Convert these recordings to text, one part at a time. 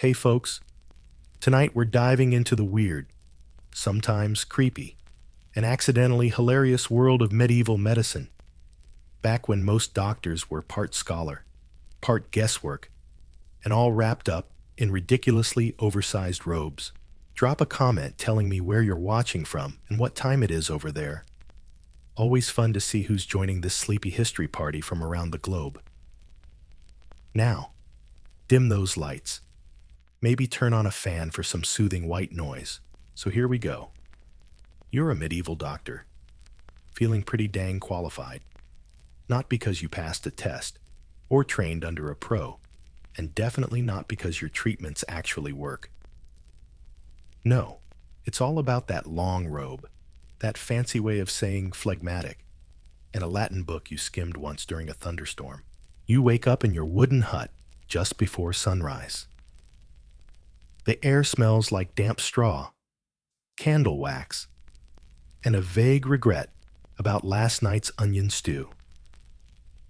Hey folks, tonight we're diving into the weird, sometimes creepy, and accidentally hilarious world of medieval medicine, back when most doctors were part scholar, part guesswork, and all wrapped up in ridiculously oversized robes. Drop a comment telling me where you're watching from and what time it is over there. Always fun to see who's joining this sleepy history party from around the globe. Now, dim those lights. Maybe turn on a fan for some soothing white noise. So here we go. You're a medieval doctor, feeling pretty dang qualified. Not because you passed a test or trained under a pro, and definitely not because your treatments actually work. No, it's all about that long robe, that fancy way of saying phlegmatic, and a Latin book you skimmed once during a thunderstorm. You wake up in your wooden hut just before sunrise. The air smells like damp straw, candle wax, and a vague regret about last night's onion stew.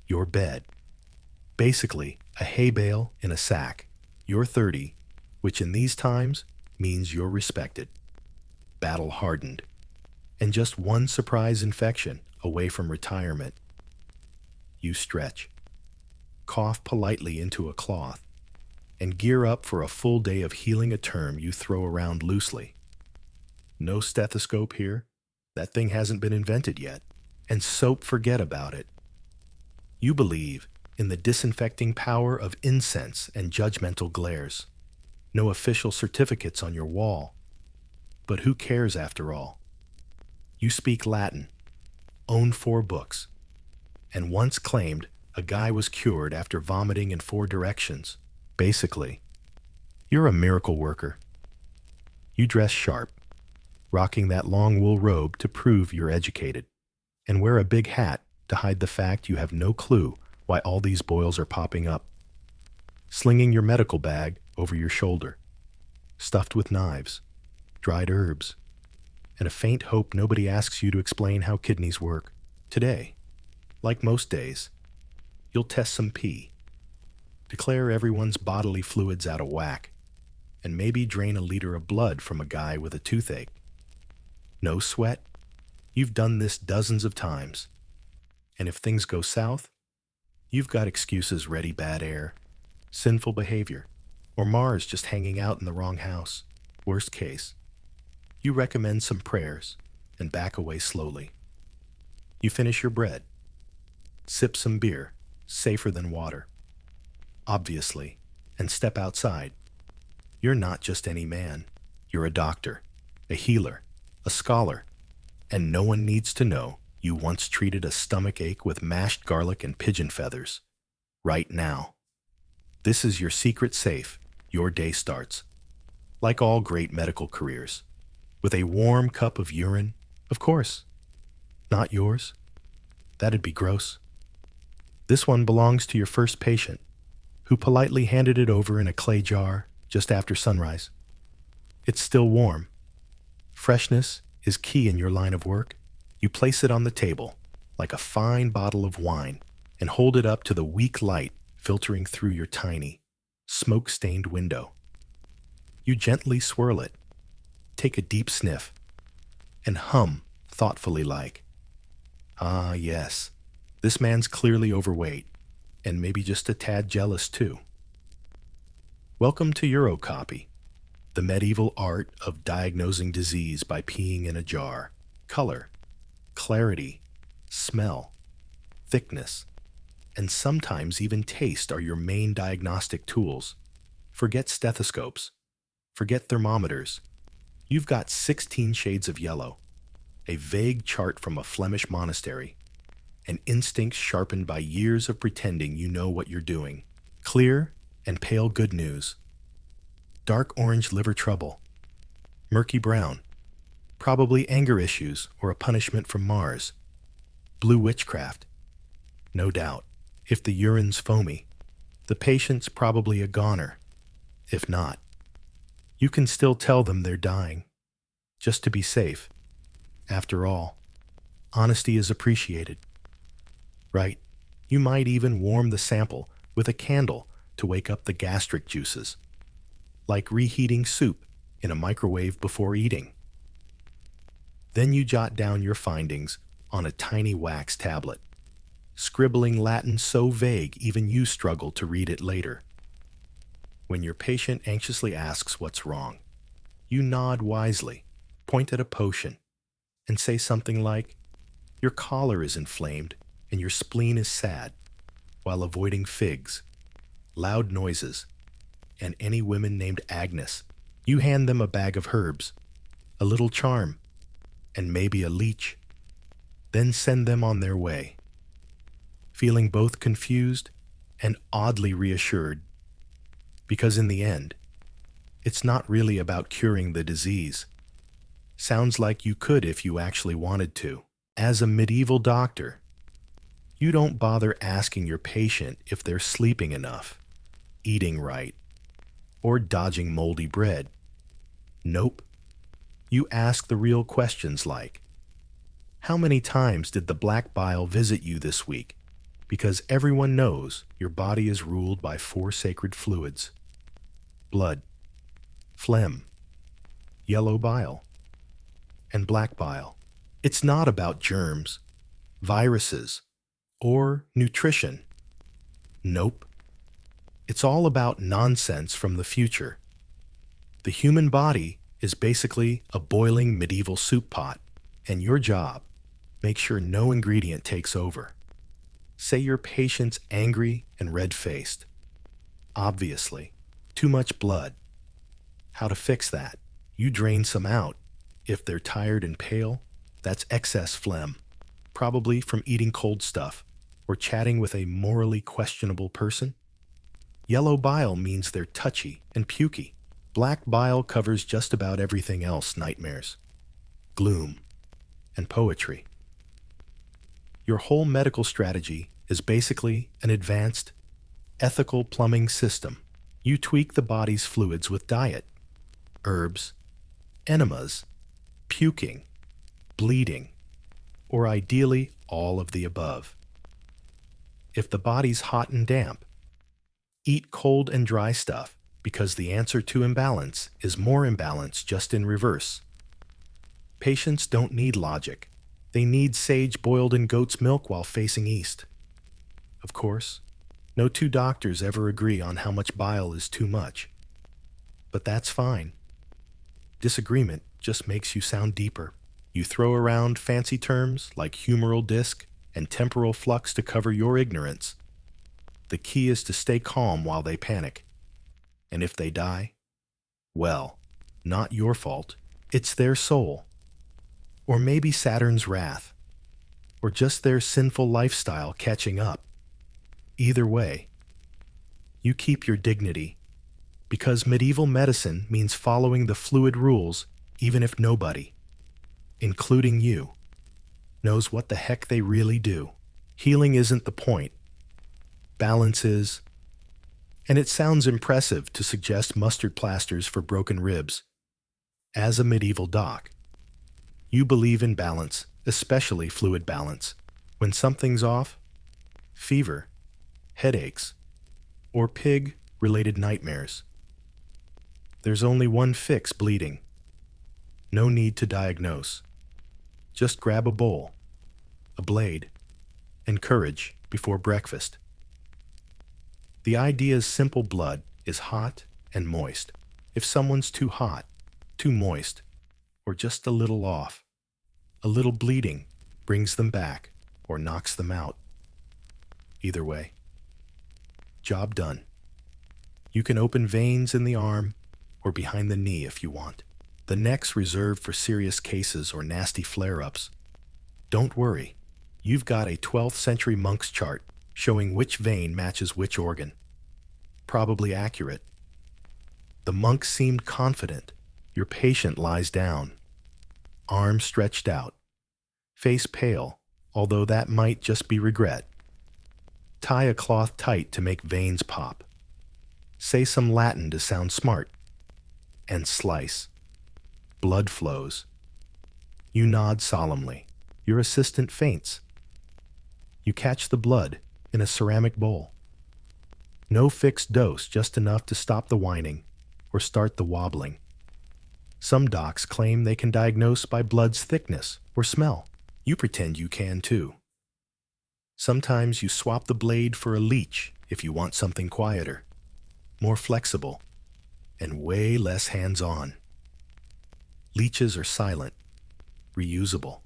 Your bed, basically a hay bale in a sack. You're 30, which in these times means you're respected, battle-hardened, and just one surprise infection away from retirement. You stretch, cough politely into a cloth, and gear up for a full day of healing, a term you throw around loosely. No stethoscope here. That thing hasn't been invented yet. And soap, forget about it. You believe in the disinfecting power of incense and judgmental glares. No official certificates on your wall. But who cares after all? You speak Latin, own 4 books, and once claimed a guy was cured after vomiting in 4 directions. Basically, you're a miracle worker. You dress sharp, rocking that long wool robe to prove you're educated, and wear a big hat to hide the fact you have no clue why all these boils are popping up. Slinging your medical bag over your shoulder, stuffed with knives, dried herbs, and a faint hope nobody asks you to explain how kidneys work. Today, like most days, you'll test some pee, declare everyone's bodily fluids out of whack, and maybe drain a liter of blood from a guy with a toothache. No sweat? You've done this dozens of times. And if things go south, you've got excuses ready: bad air, sinful behavior, or Mars just hanging out in the wrong house. Worst case, you recommend some prayers and back away slowly. You finish your bread, sip some beer, safer than water, obviously, and step outside. You're not just any man. You're a doctor, a healer, a scholar, and no one needs to know you once treated a stomach ache with mashed garlic and pigeon feathers. Right now. This is your secret safe. Your day starts, like all great medical careers, with a warm cup of urine, of course. Not yours. That'd be gross. This one belongs to your first patient, who politely handed it over in a clay jar just after sunrise. It's still warm. Freshness is key in your line of work. You place it on the table, like a fine bottle of wine, and hold it up to the weak light filtering through your tiny, smoke-stained window. You gently swirl it, take a deep sniff, and hum thoughtfully like, "Ah, yes, this man's clearly overweight, and maybe just a tad jealous too." Welcome to Eurocopy, the medieval art of diagnosing disease by peeing in a jar. Color, clarity, smell, thickness, and sometimes even taste are your main diagnostic tools. Forget stethoscopes. Forget thermometers. You've got 16 shades of yellow, a vague chart from a Flemish monastery, and instincts sharpened by years of pretending you know what you're doing. Clear and pale good news. Dark orange liver trouble. Murky brown. Probably anger issues or a punishment from Mars. Blue witchcraft. No doubt. If the urine's foamy, the patient's probably a goner. If not, you can still tell them they're dying, just to be safe. After all, honesty is appreciated. Right? You might even warm the sample with a candle to wake up the gastric juices. like reheating soup in a microwave before eating. Then you jot down your findings on a tiny wax tablet, scribbling Latin so vague even you struggle to read it later. When your patient anxiously asks what's wrong, you nod wisely, point at a potion, and say something like, "Your collar is inflamed and your spleen is sad," while avoiding figs, loud noises, and any women named Agnes. You hand them a bag of herbs, a little charm, and maybe a leech, then send them on their way, feeling both confused and oddly reassured, because in the end, it's not really about curing the disease. Sounds like you could if you actually wanted to. As a medieval doctor, you don't bother asking your patient if they're sleeping enough, eating right, or dodging moldy bread. Nope. You ask the real questions like, how many times did the black bile visit you this week? Because everyone knows your body is ruled by 4 sacred fluids: blood, phlegm, yellow bile, and black bile. It's not about germs, viruses, or nutrition. Nope. It's all about nonsense from the future. The human body is basically a boiling medieval soup pot, and your job, make sure no ingredient takes over. Say your patient's angry and red-faced. Obviously, too much blood. How to fix that? You drain some out. If they're tired and pale, that's excess phlegm, probably from eating cold stuff or chatting with a morally questionable person. Yellow bile means they're touchy and pukey. Black bile covers just about everything else: nightmares, gloom, and poetry. Your whole medical strategy is basically an advanced, ethical plumbing system. You tweak the body's fluids with diet, herbs, enemas, puking, bleeding, or ideally all of the above. If the body's hot and damp, eat cold and dry stuff, because the answer to imbalance is more imbalance, just in reverse. Patients don't need logic. They need sage boiled in goat's milk while facing east. Of course, no 2 doctors ever agree on how much bile is too much. But that's fine. Disagreement just makes you sound deeper. You throw around fancy terms like humoral disc and temporal flux to cover your ignorance. The key is to stay calm while they panic. And if they die, well, not your fault. It's their soul. Or maybe Saturn's wrath. Or just their sinful lifestyle catching up. Either way, you keep your dignity, because medieval medicine means following the fluid rules even if nobody, including you, knows what the heck they really do. Healing isn't the point. Balance is. And it sounds impressive to suggest mustard plasters for broken ribs. As a medieval doc, you believe in balance, especially fluid balance. When something's off, fever, headaches, or pig-related nightmares, there's only one fix: bleeding. No need to diagnose. Just grab a bowl, a blade, and courage before breakfast. The idea is simple: blood is hot and moist. If someone's too hot, too moist, or just a little off, a little bleeding brings them back or knocks them out. Either way, job done. You can open veins in the arm or behind the knee if you want. The neck's reserved for serious cases or nasty flare-ups. Don't worry, you've got a 12th century monk's chart showing which vein matches which organ. Probably accurate. The monk seemed confident. Your patient lies down, arms stretched out, face pale, although that might just be regret. Tie a cloth tight to make veins pop. Say some Latin to sound smart. And slice. Blood flows. You nod solemnly. Your assistant faints. You catch the blood in a ceramic bowl. No fixed dose, just enough to stop the whining or start the wobbling. Some docs claim they can diagnose by blood's thickness or smell. You pretend you can too. Sometimes you swap the blade for a leech if you want something quieter, more flexible, and way less hands-on. Leeches are silent, reusable,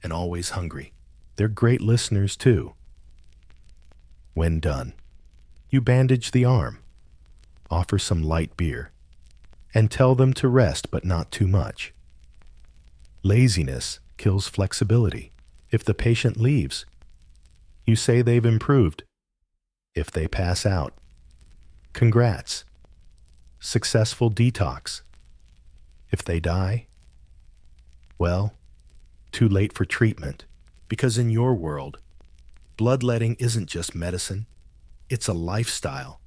and always hungry. They're great listeners too. When done, you bandage the arm, offer some light beer, and tell them to rest but not too much. Laziness kills flexibility. If the patient leaves, you say they've improved. If they pass out, congrats. Successful detox. If they die, well, too late for treatment. Because in your world, bloodletting isn't just medicine, it's a lifestyle.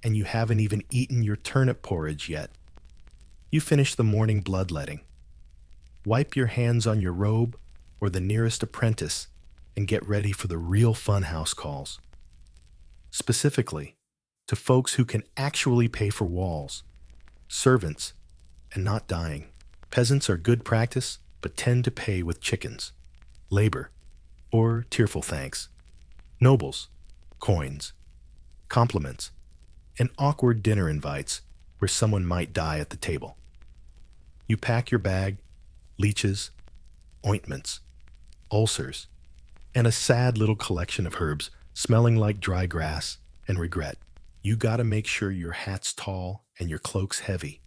And you haven't even eaten your turnip porridge yet. You finish the morning bloodletting. Wipe your hands on your robe or the nearest apprentice and get ready for the real funhouse calls. Specifically, to folks who can actually pay for walls, servants, and not dying. Peasants are good practice, but tend to pay with chickens, labor, or tearful thanks. Nobles, coins, compliments, and awkward dinner invites where someone might die at the table. You pack your bag, leeches, ointments, ulcers, and a sad little collection of herbs smelling like dry grass and regret. You gotta make sure your hat's tall and your cloak's heavy.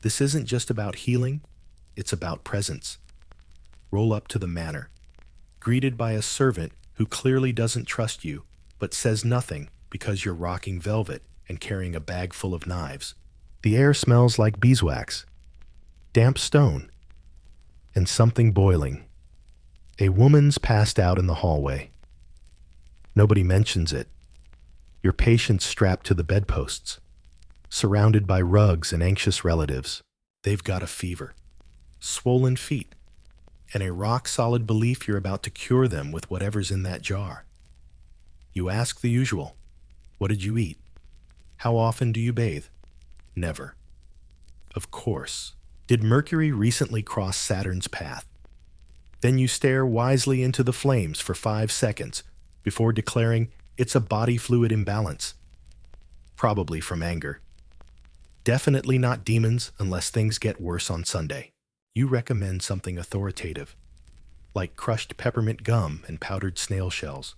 This isn't just about healing, it's about presence. Roll up to the manor, greeted by a servant who clearly doesn't trust you, but says nothing because you're rocking velvet and carrying a bag full of knives. The air smells like beeswax, damp stone, and something boiling. A woman's passed out in the hallway. Nobody mentions it. Your patient's strapped to the bedposts, surrounded by rugs and anxious relatives. They've got a fever, swollen feet, and a rock-solid belief you're about to cure them with whatever's in that jar. You ask the usual. What did you eat? How often do you bathe? Never. Of course. Did Mercury recently cross Saturn's path? Then you stare wisely into the flames for 5 seconds before declaring it's a body fluid imbalance. Probably from anger. Definitely not demons unless things get worse on Sunday. You recommend something authoritative, like crushed peppermint gum and powdered snail shells.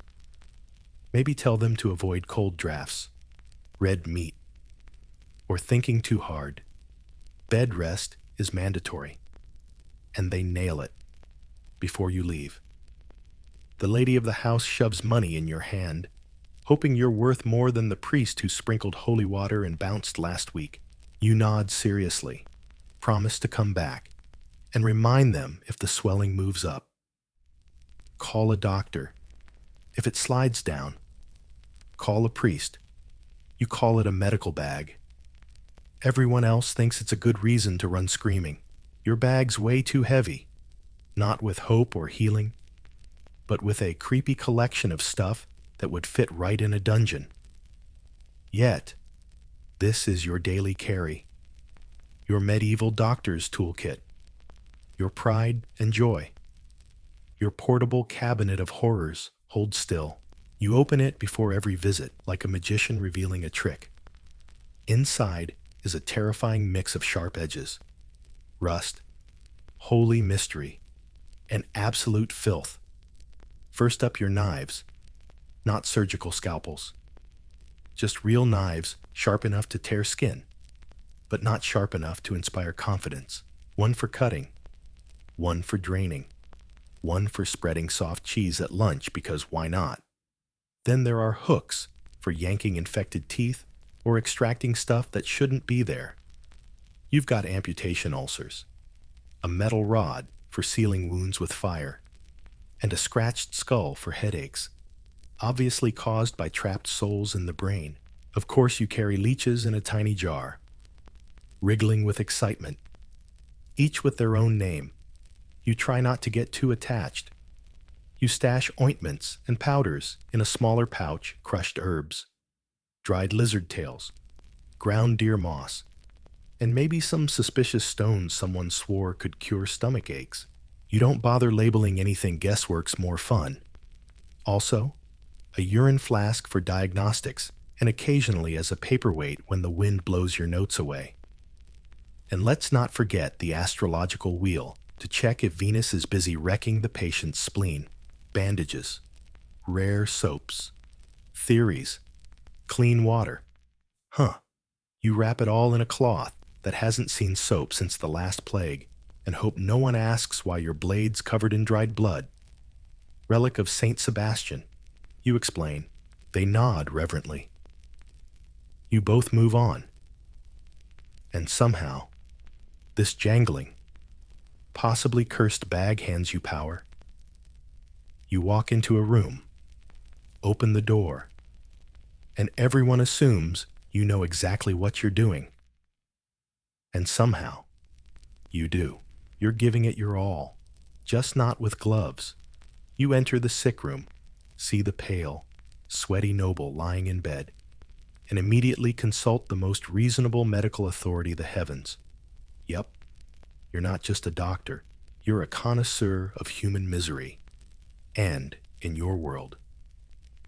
Maybe tell them to avoid cold drafts, red meat, or thinking too hard. Bed rest is mandatory, and they nail it before you leave. The lady of the house shoves money in your hand, hoping you're worth more than the priest who sprinkled holy water and bounced last week. You nod seriously, promise to come back, and remind them if the swelling moves up. Call a doctor. If it slides down, call a priest. You call it a medical bag. Everyone else thinks it's a good reason to run screaming. Your bag's way too heavy, not with hope or healing, but with a creepy collection of stuff that would fit right in a dungeon. Yet, this is your daily carry, your medieval doctor's toolkit, your pride and joy, your portable cabinet of horrors. Hold still. You open it before every visit, like a magician revealing a trick. Inside is a terrifying mix of sharp edges, rust, holy mystery, and absolute filth. First up, your knives, not surgical scalpels. Just real knives, sharp enough to tear skin, but not sharp enough to inspire confidence. One for cutting, one for draining, one for spreading soft cheese at lunch because why not? Then there are hooks for yanking infected teeth or extracting stuff that shouldn't be there. You've got amputation ulcers, a metal rod for sealing wounds with fire, and a scratched skull for headaches, obviously caused by trapped souls in the brain. Of course, you carry leeches in a tiny jar, wriggling with excitement, each with their own name. You try not to get too attached. You stash ointments and powders in a smaller pouch, crushed herbs, dried lizard tails, ground deer moss, and maybe some suspicious stones someone swore could cure stomach aches. You don't bother labeling anything guesswork's more fun. Also, a urine flask for diagnostics, and occasionally as a paperweight when the wind blows your notes away. And let's not forget the astrological wheel to check if Venus is busy wrecking the patient's spleen. Bandages, rare soaps, theories, clean water. You wrap it all in a cloth that hasn't seen soap since the last plague and hope no one asks why your blade's covered in dried blood. Relic of Saint Sebastian. You explain. They nod reverently. You both move on. And somehow, this jangling, possibly cursed bag hands you power. You walk into a room, open the door, and everyone assumes you know exactly what you're doing. And somehow, you do. You're giving it your all, just not with gloves. You enter the sick room, see the pale, sweaty noble lying in bed, and immediately consult the most reasonable medical authority the heavens. Yep, you're not just a doctor, you're a connoisseur of human misery. And, in your world,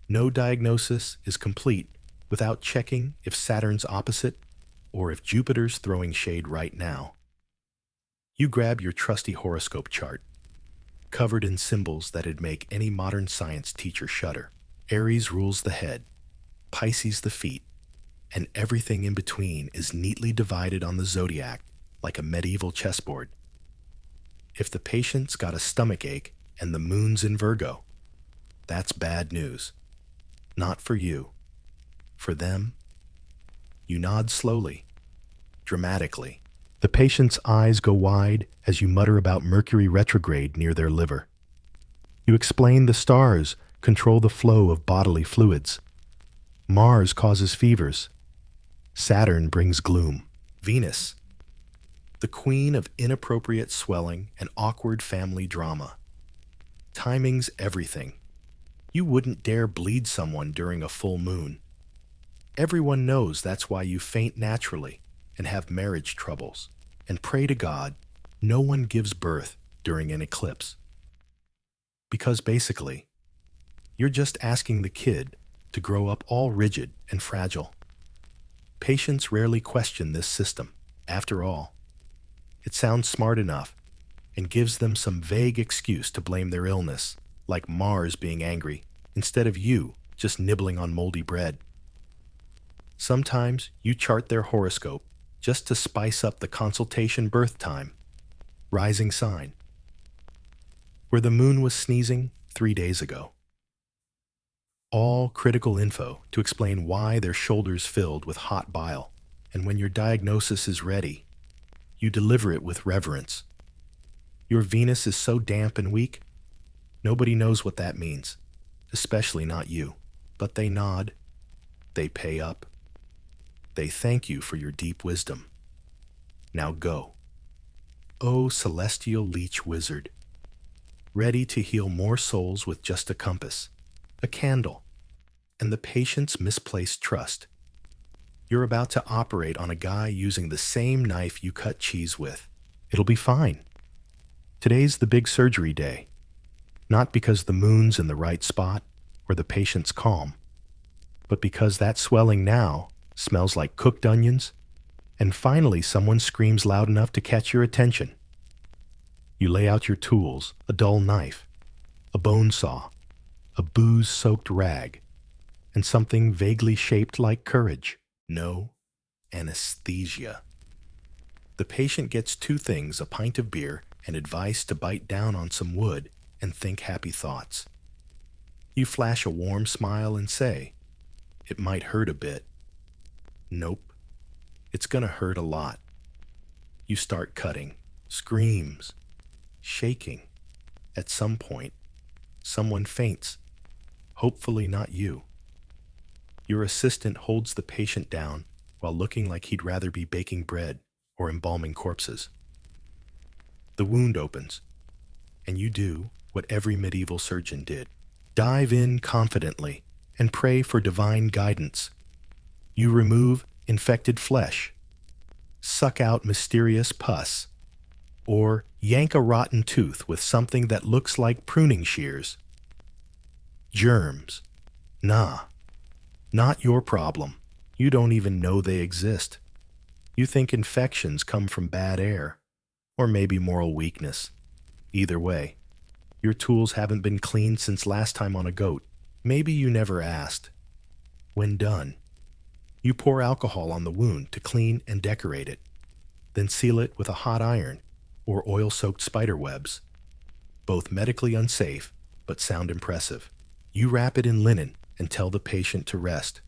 no diagnosis is complete without checking if Saturn's opposite or if Jupiter's throwing shade right now. You grab your trusty horoscope chart, covered in symbols that'd make any modern science teacher shudder. Aries rules the head, Pisces the feet, and everything in between is neatly divided on the zodiac like a medieval chessboard. If the patient's got a stomach ache and the moon's in Virgo, that's bad news. Not for you. For them, you nod slowly, dramatically. The patient's eyes go wide as you mutter about Mercury retrograde near their liver. You explain the stars control the flow of bodily fluids. Mars causes fevers. Saturn brings gloom. Venus, the queen of inappropriate swelling and awkward family drama. Timing's everything. You wouldn't dare bleed someone during a full moon. Everyone knows that's why you faint naturally and have marriage troubles, and pray to God no one gives birth during an eclipse. Because basically, you're just asking the kid to grow up all rigid and fragile. Patients rarely question this system. After all, it sounds smart enough and gives them some vague excuse to blame their illness, like Mars being angry, instead of you just nibbling on moldy bread. Sometimes you chart their horoscope just to spice up the consultation birth time. Rising sign, where the moon was sneezing 3 days ago. All critical info to explain why their shoulders filled with hot bile, and when your diagnosis is ready, you deliver it with reverence. Your Venus is so damp and weak, nobody knows what that means, especially not you. But they nod, they pay up. They thank you for your deep wisdom. Now go. O celestial leech wizard, ready to heal more souls with just a compass, a candle, and the patient's misplaced trust. You're about to operate on a guy using the same knife you cut cheese with. It'll be fine. Today's the big surgery day, not because the moon's in the right spot or the patient's calm, but because that swelling now smells like cooked onions, and finally someone screams loud enough to catch your attention. You lay out your tools, a dull knife, a bone saw, a booze-soaked rag, and something vaguely shaped like courage. No anesthesia. The patient gets 2 things, a pint of beer and advice to bite down on some wood and think happy thoughts. You flash a warm smile and say, "It might hurt a bit." Nope. It's gonna hurt a lot. You start cutting. Screams. Shaking. At some point, someone faints. Hopefully not you. Your assistant holds the patient down while looking like he'd rather be baking bread or embalming corpses. The wound opens, and you do what every medieval surgeon did. Dive in confidently and pray for divine guidance. You remove infected flesh, suck out mysterious pus, or yank a rotten tooth with something that looks like pruning shears. Germs. Nah, not your problem. You don't even know they exist. You think infections come from bad air, or maybe moral weakness. Either way, your tools haven't been cleaned since last time on a goat. Maybe you never asked. When done, you pour alcohol on the wound to clean and decorate it, then seal it with a hot iron or oil-soaked spider webs. Both medically unsafe, but sound impressive. You wrap it in linen and tell the patient to rest.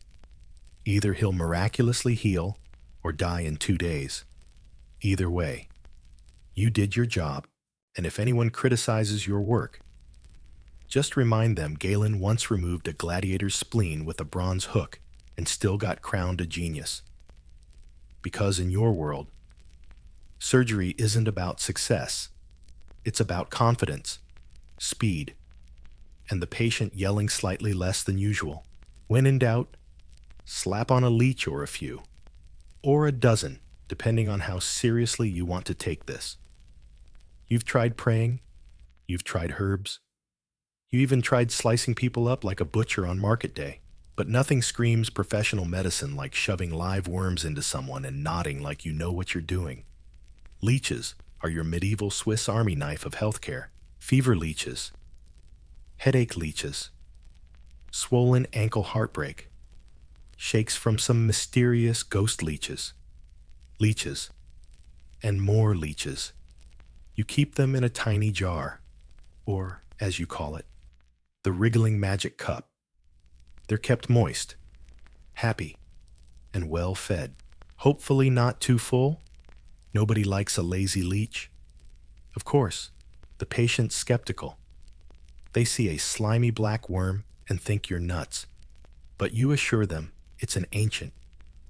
Either he'll miraculously heal or die in 2 days. Either way, you did your job, and if anyone criticizes your work, just remind them Galen once removed a gladiator's spleen with a bronze hook and still got crowned a genius. Because in your world, surgery isn't about success. It's about confidence, speed, and the patient yelling slightly less than usual. When in doubt, slap on a leech or a few, or a dozen, depending on how seriously you want to take this. You've tried praying, you've tried herbs, you even tried slicing people up like a butcher on market day, but nothing screams professional medicine like shoving live worms into someone and nodding like you know what you're doing. Leeches are your medieval Swiss Army knife of healthcare. Fever leeches, headache leeches, swollen ankle heartbreak, shakes from some mysterious ghost leeches, and more leeches. You keep them in a tiny jar, or, as you call it, the wriggling magic cup. They're kept moist, happy, and well fed. Hopefully not too full. Nobody likes a lazy leech. Of course, the patient's skeptical. They see a slimy black worm and think you're nuts. But you assure them it's an ancient,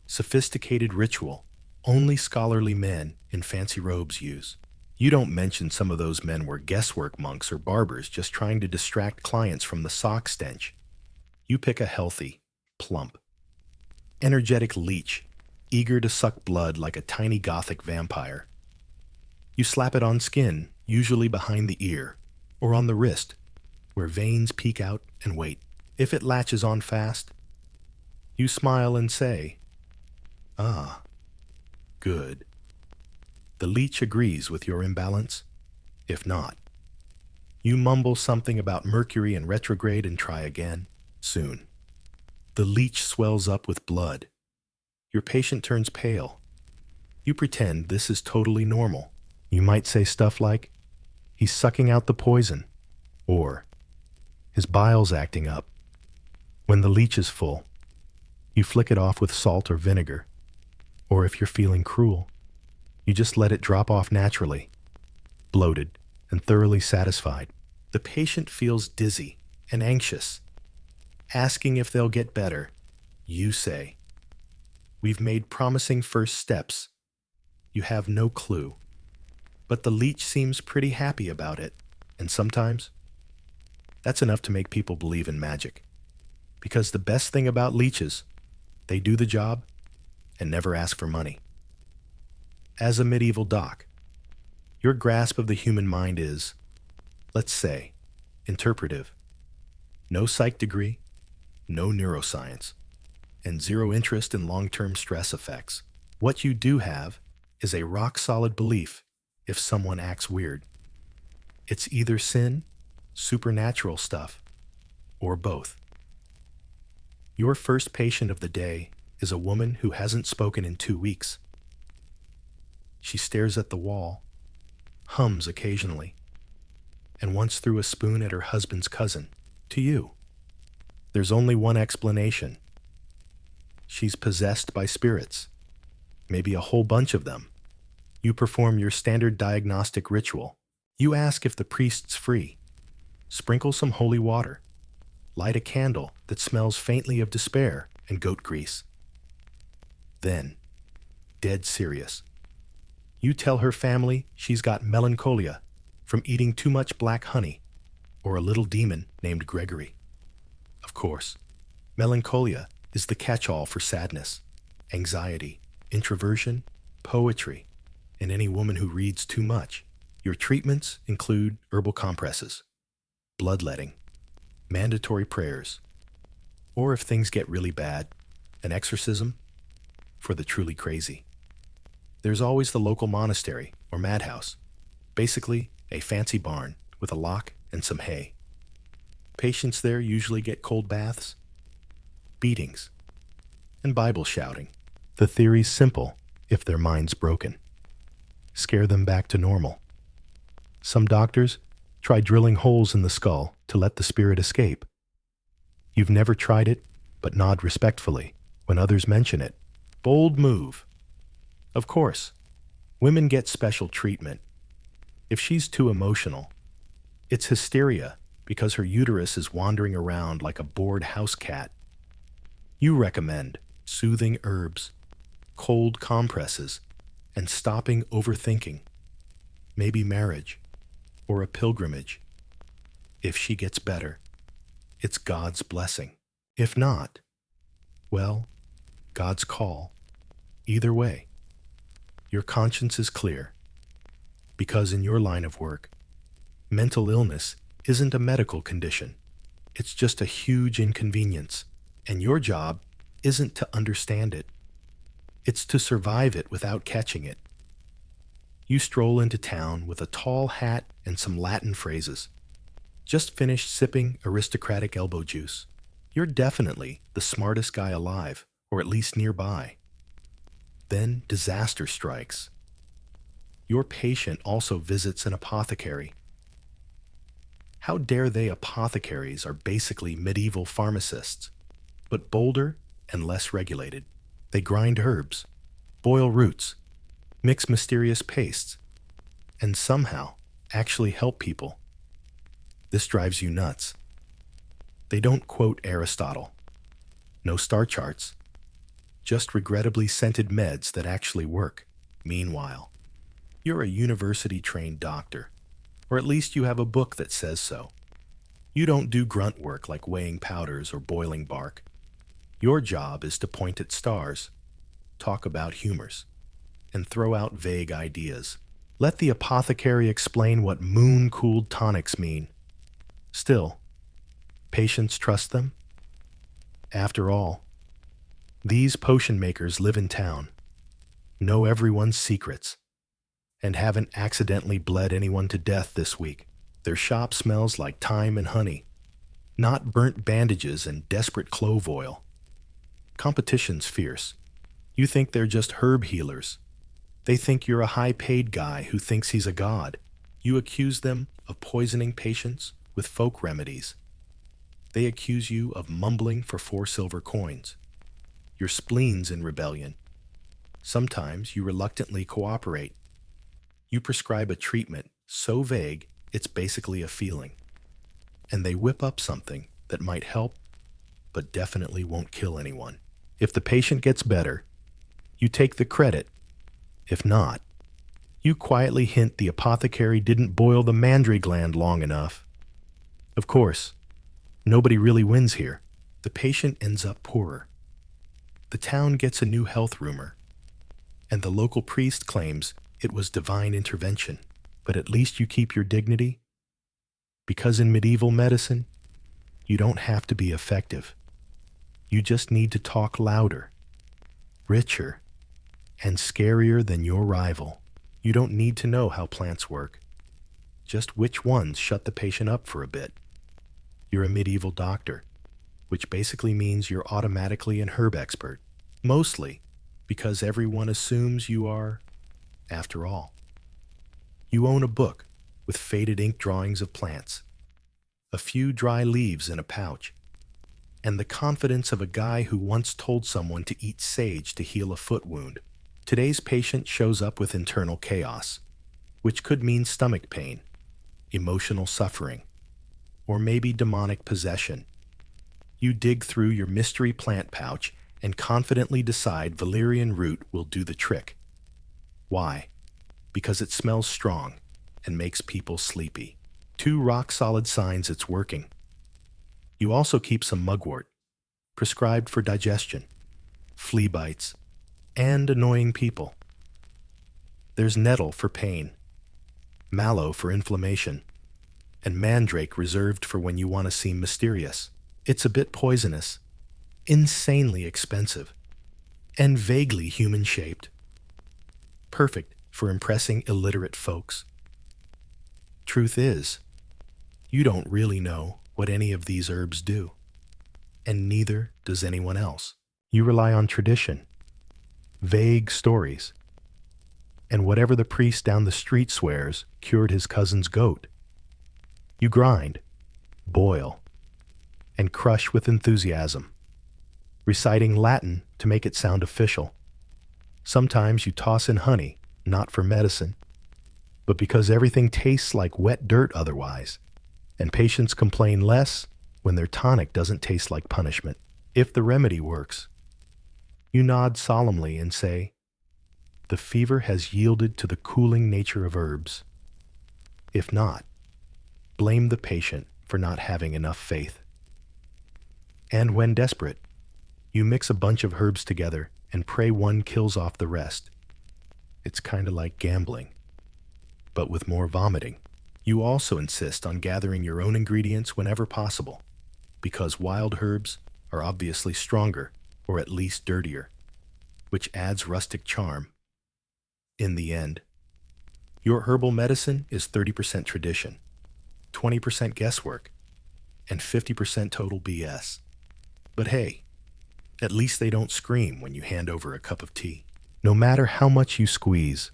sophisticated ritual only scholarly men in fancy robes use. You don't mention some of those men were guesswork monks or barbers just trying to distract clients from the sock stench. You pick a healthy, plump, energetic leech, eager to suck blood like a tiny gothic vampire. You slap it on skin, usually behind the ear, or on the wrist, where veins peek out and wait. If it latches on fast, you smile and say, "Ah, good." The leech agrees with your imbalance. If not, you mumble something about Mercury in retrograde and try again. Soon, the leech swells up with blood. Your patient turns pale. You pretend this is totally normal. You might say stuff like, "He's sucking out the poison," or "His bile's acting up." When the leech is full, you flick it off with salt or vinegar. Or if you're feeling cruel, you just let it drop off naturally, bloated and thoroughly satisfied. The patient feels dizzy and anxious, asking if they'll get better. You say, "We've made promising first steps." You have no clue, but the leech seems pretty happy about it, and sometimes that's enough to make people believe in magic. Because the best thing about leeches, they do the job and never ask for money. As a medieval doc, your grasp of the human mind is, let's say, interpretive. No psych degree, no neuroscience, and zero interest in long-term stress effects. What you do have is a rock-solid belief if someone acts weird. It's either sin, supernatural stuff, or both. Your first patient of the day is a woman who hasn't spoken in 2 weeks. She stares at the wall, hums occasionally, and once threw a spoon at her husband's cousin. To you, there's only one explanation. She's possessed by spirits, maybe a whole bunch of them. You perform your standard diagnostic ritual. You ask if the priest's free. Sprinkle some holy water. Light a candle that smells faintly of despair and goat grease. Then, dead serious, you tell her family she's got melancholia from eating too much black honey or a little demon named Gregory. Of course, melancholia is the catch-all for sadness, anxiety, introversion, poetry, and any woman who reads too much. Your treatments include herbal compresses, bloodletting, mandatory prayers, or if things get really bad, an exorcism for the truly crazy. There's always the local monastery or madhouse, basically a fancy barn with a lock and some hay. Patients there usually get cold baths, beatings, and Bible shouting. The theory's simple if their mind's broken. Scare them back to normal. Some doctors try drilling holes in the skull to let the spirit escape. You've never tried it, but nod respectfully when others mention it. Bold move. Of course, women get special treatment. If she's too emotional, it's hysteria because her uterus is wandering around like a bored house cat. You recommend soothing herbs, cold compresses, and stopping overthinking. Maybe marriage or a pilgrimage. If she gets better, it's God's blessing. If not, well, God's call. Either way, your conscience is clear. Because in your line of work, mental illness isn't a medical condition. It's just a huge inconvenience, and your job isn't to understand it. It's to survive it without catching it. You stroll into town with a tall hat and some Latin phrases. Just finished sipping aristocratic elbow juice. You're definitely the smartest guy alive, or at least nearby. Then disaster strikes. Your patient also visits an apothecary. How dare they? Apothecaries are basically medieval pharmacists, but bolder and less regulated. They grind herbs, boil roots, mix mysterious pastes, and somehow actually help people. This drives you nuts. They don't quote Aristotle. No star charts. Just regrettably scented meds that actually work. Meanwhile, you're a university-trained doctor, or at least you have a book that says so. You don't do grunt work like weighing powders or boiling bark. Your job is to point at stars, talk about humors, and throw out vague ideas. Let the apothecary explain what moon-cooled tonics mean. Still, patients trust them? After all, these potion makers live in town, know everyone's secrets, and haven't accidentally bled anyone to death this week. Their shop smells like thyme and honey, not burnt bandages and desperate clove oil. Competition's fierce. You think they're just herb healers. They think you're a high-paid guy who thinks he's a god. You accuse them of poisoning patients with folk remedies. They accuse you of mumbling for 4 silver coins. Your spleen's in rebellion. Sometimes you reluctantly cooperate. You prescribe a treatment so vague it's basically a feeling. And they whip up something that might help, but definitely won't kill anyone. If the patient gets better, you take the credit. If not, you quietly hint the apothecary didn't boil the mandry gland long enough. Of course, nobody really wins here. The patient ends up poorer. The town gets a new health rumor, and the local priest claims it was divine intervention. But at least you keep your dignity. Because in medieval medicine, you don't have to be effective. You just need to talk louder, richer, and scarier than your rival. You don't need to know how plants work, just which ones shut the patient up for a bit. You're a medieval doctor, which basically means you're automatically an herb expert, mostly because everyone assumes you are, after all. You own a book with faded ink drawings of plants, a few dry leaves in a pouch, and the confidence of a guy who once told someone to eat sage to heal a foot wound. Today's patient shows up with internal chaos, which could mean stomach pain, emotional suffering, or maybe demonic possession. You dig through your mystery plant pouch and confidently decide valerian root will do the trick. Why? Because it smells strong and makes people sleepy. 2 rock-solid signs it's working. You also keep some mugwort, prescribed for digestion, flea bites, and annoying people. There's nettle for pain, mallow for inflammation, and mandrake reserved for when you want to seem mysterious. It's a bit poisonous, insanely expensive, and vaguely human-shaped. Perfect for impressing illiterate folks. Truth is, you don't really know what any of these herbs do, and neither does anyone else. You rely on tradition, vague stories, and whatever the priest down the street swears cured his cousin's goat. You grind, boil, and crush with enthusiasm, reciting Latin to make it sound official. Sometimes you toss in honey, not for medicine, but because everything tastes like wet dirt otherwise, and patients complain less when their tonic doesn't taste like punishment. If the remedy works, you nod solemnly and say, "The fever has yielded to the cooling nature of herbs." If not, blame the patient for not having enough faith. And when desperate, you mix a bunch of herbs together and pray one kills off the rest. It's kind of like gambling, but with more vomiting. You also insist on gathering your own ingredients whenever possible, because wild herbs are obviously stronger, or at least dirtier, which adds rustic charm. In the end, your herbal medicine is 30% tradition, 20% guesswork, and 50% total BS. But hey, at least they don't scream when you hand over a cup of tea. No matter how much you squeeze,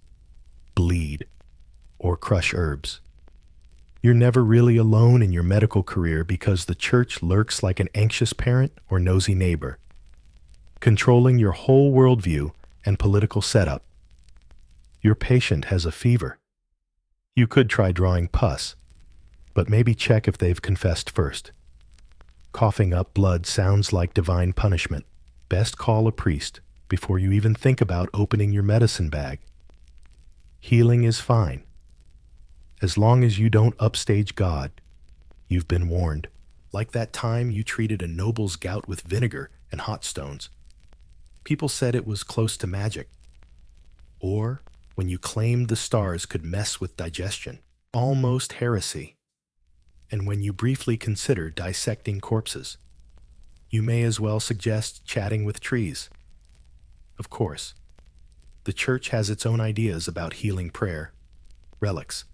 bleed, or crush herbs, you're never really alone in your medical career because the church lurks like an anxious parent or nosy neighbor, controlling your whole worldview and political setup. Your patient has a fever. You could try drawing pus, but maybe check if they've confessed first. Coughing up blood sounds like divine punishment. Best call a priest before you even think about opening your medicine bag. Healing is fine. As long as you don't upstage God, you've been warned. Like that time you treated a noble's gout with vinegar and hot stones. People said it was close to magic. Or when you claimed the stars could mess with digestion. Almost heresy. And when you briefly consider dissecting corpses, you may as well suggest chatting with trees. Of course, the church has its own ideas about healing prayer, relics,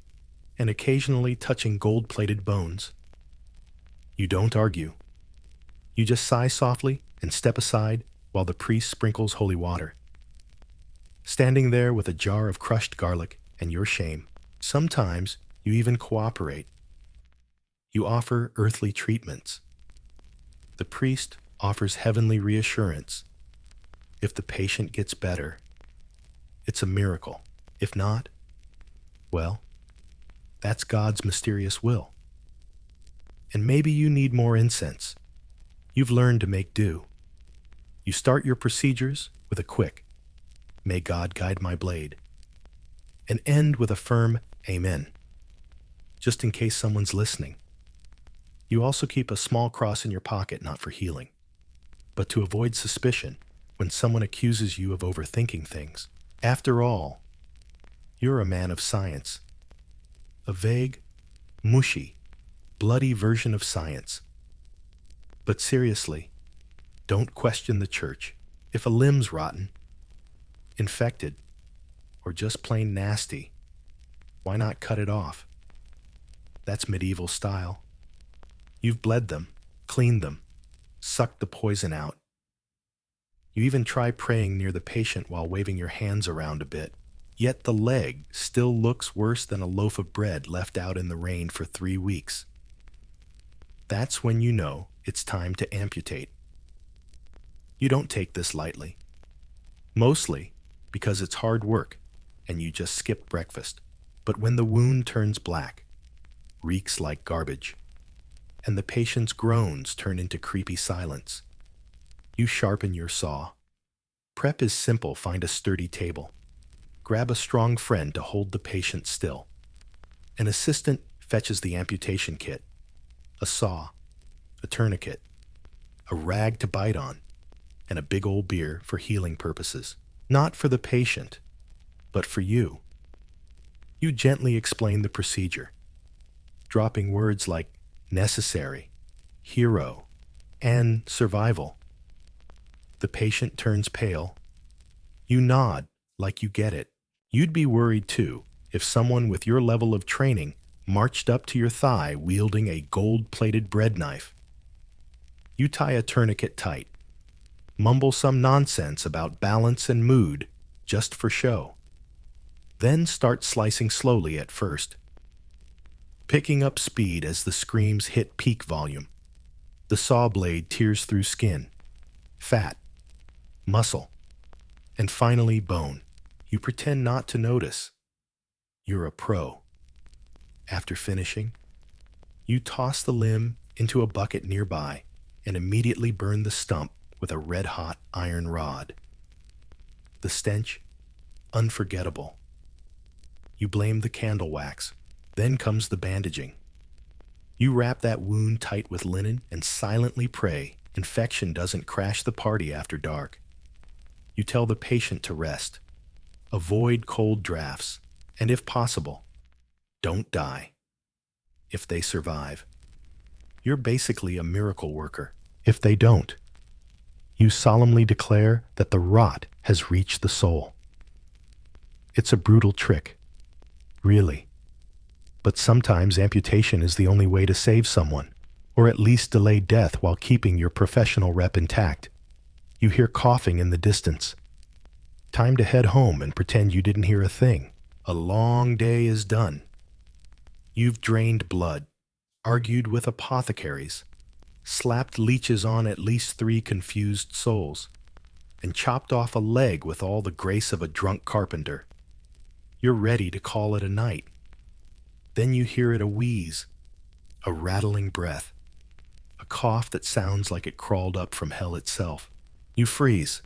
and occasionally touching gold-plated bones. You don't argue. You just sigh softly and step aside while the priest sprinkles holy water. Standing there with a jar of crushed garlic and your shame, sometimes you even cooperate. You offer earthly treatments. The priest offers heavenly reassurance. If the patient gets better, it's a miracle. If not, well, that's God's mysterious will. And maybe you need more incense. You've learned to make do. You start your procedures with a quick, "May God guide my blade," and end with a firm "Amen," just in case someone's listening. You also keep a small cross in your pocket, not for healing, but to avoid suspicion when someone accuses you of overthinking things. After all, you're a man of science. A vague, mushy, bloody version of science. But seriously, don't question the church. If a limb's rotten, infected, or just plain nasty, why not cut it off? That's medieval style. You've bled them, cleaned them, sucked the poison out. You even try praying near the patient while waving your hands around a bit. Yet the leg still looks worse than a loaf of bread left out in the rain for 3 weeks. That's when you know it's time to amputate. You don't take this lightly. Mostly because it's hard work and you just skip breakfast. But when the wound turns black, reeks like garbage, and the patient's groans turn into creepy silence, you sharpen your saw. Prep is simple. Find a sturdy table. Grab a strong friend to hold the patient still. An assistant fetches the amputation kit, a saw, a tourniquet, a rag to bite on, and a big old beer for healing purposes. Not for the patient, but for you. You gently explain the procedure, dropping words like necessary, hero, and survival. The patient turns pale. You nod like you get it. You'd be worried too if someone with your level of training marched up to your thigh wielding a gold-plated bread knife. You tie a tourniquet tight, mumble some nonsense about balance and mood just for show. Then start slicing slowly at first, picking up speed as the screams hit peak volume. The saw blade tears through skin, fat, muscle, and finally bone. You pretend not to notice. You're a pro. After finishing, you toss the limb into a bucket nearby and immediately burn the stump with a red-hot iron rod. The stench, unforgettable. You blame the candle wax. Then comes the bandaging. You wrap that wound tight with linen and silently pray infection doesn't crash the party after dark. You tell the patient to rest, avoid cold drafts, and if possible, don't die. If they survive, you're basically a miracle worker. If they don't, you solemnly declare that the rot has reached the soul. It's a brutal trick, really. But sometimes amputation is the only way to save someone, or at least delay death while keeping your professional rep intact. You hear coughing in the distance. Time to head home and pretend you didn't hear a thing. A long day is done. You've drained blood, argued with apothecaries, slapped leeches on at least 3 confused souls, and chopped off a leg with all the grace of a drunk carpenter. You're ready to call it a night. Then you hear it a wheeze, a rattling breath, a cough that sounds like it crawled up from hell itself. You freeze.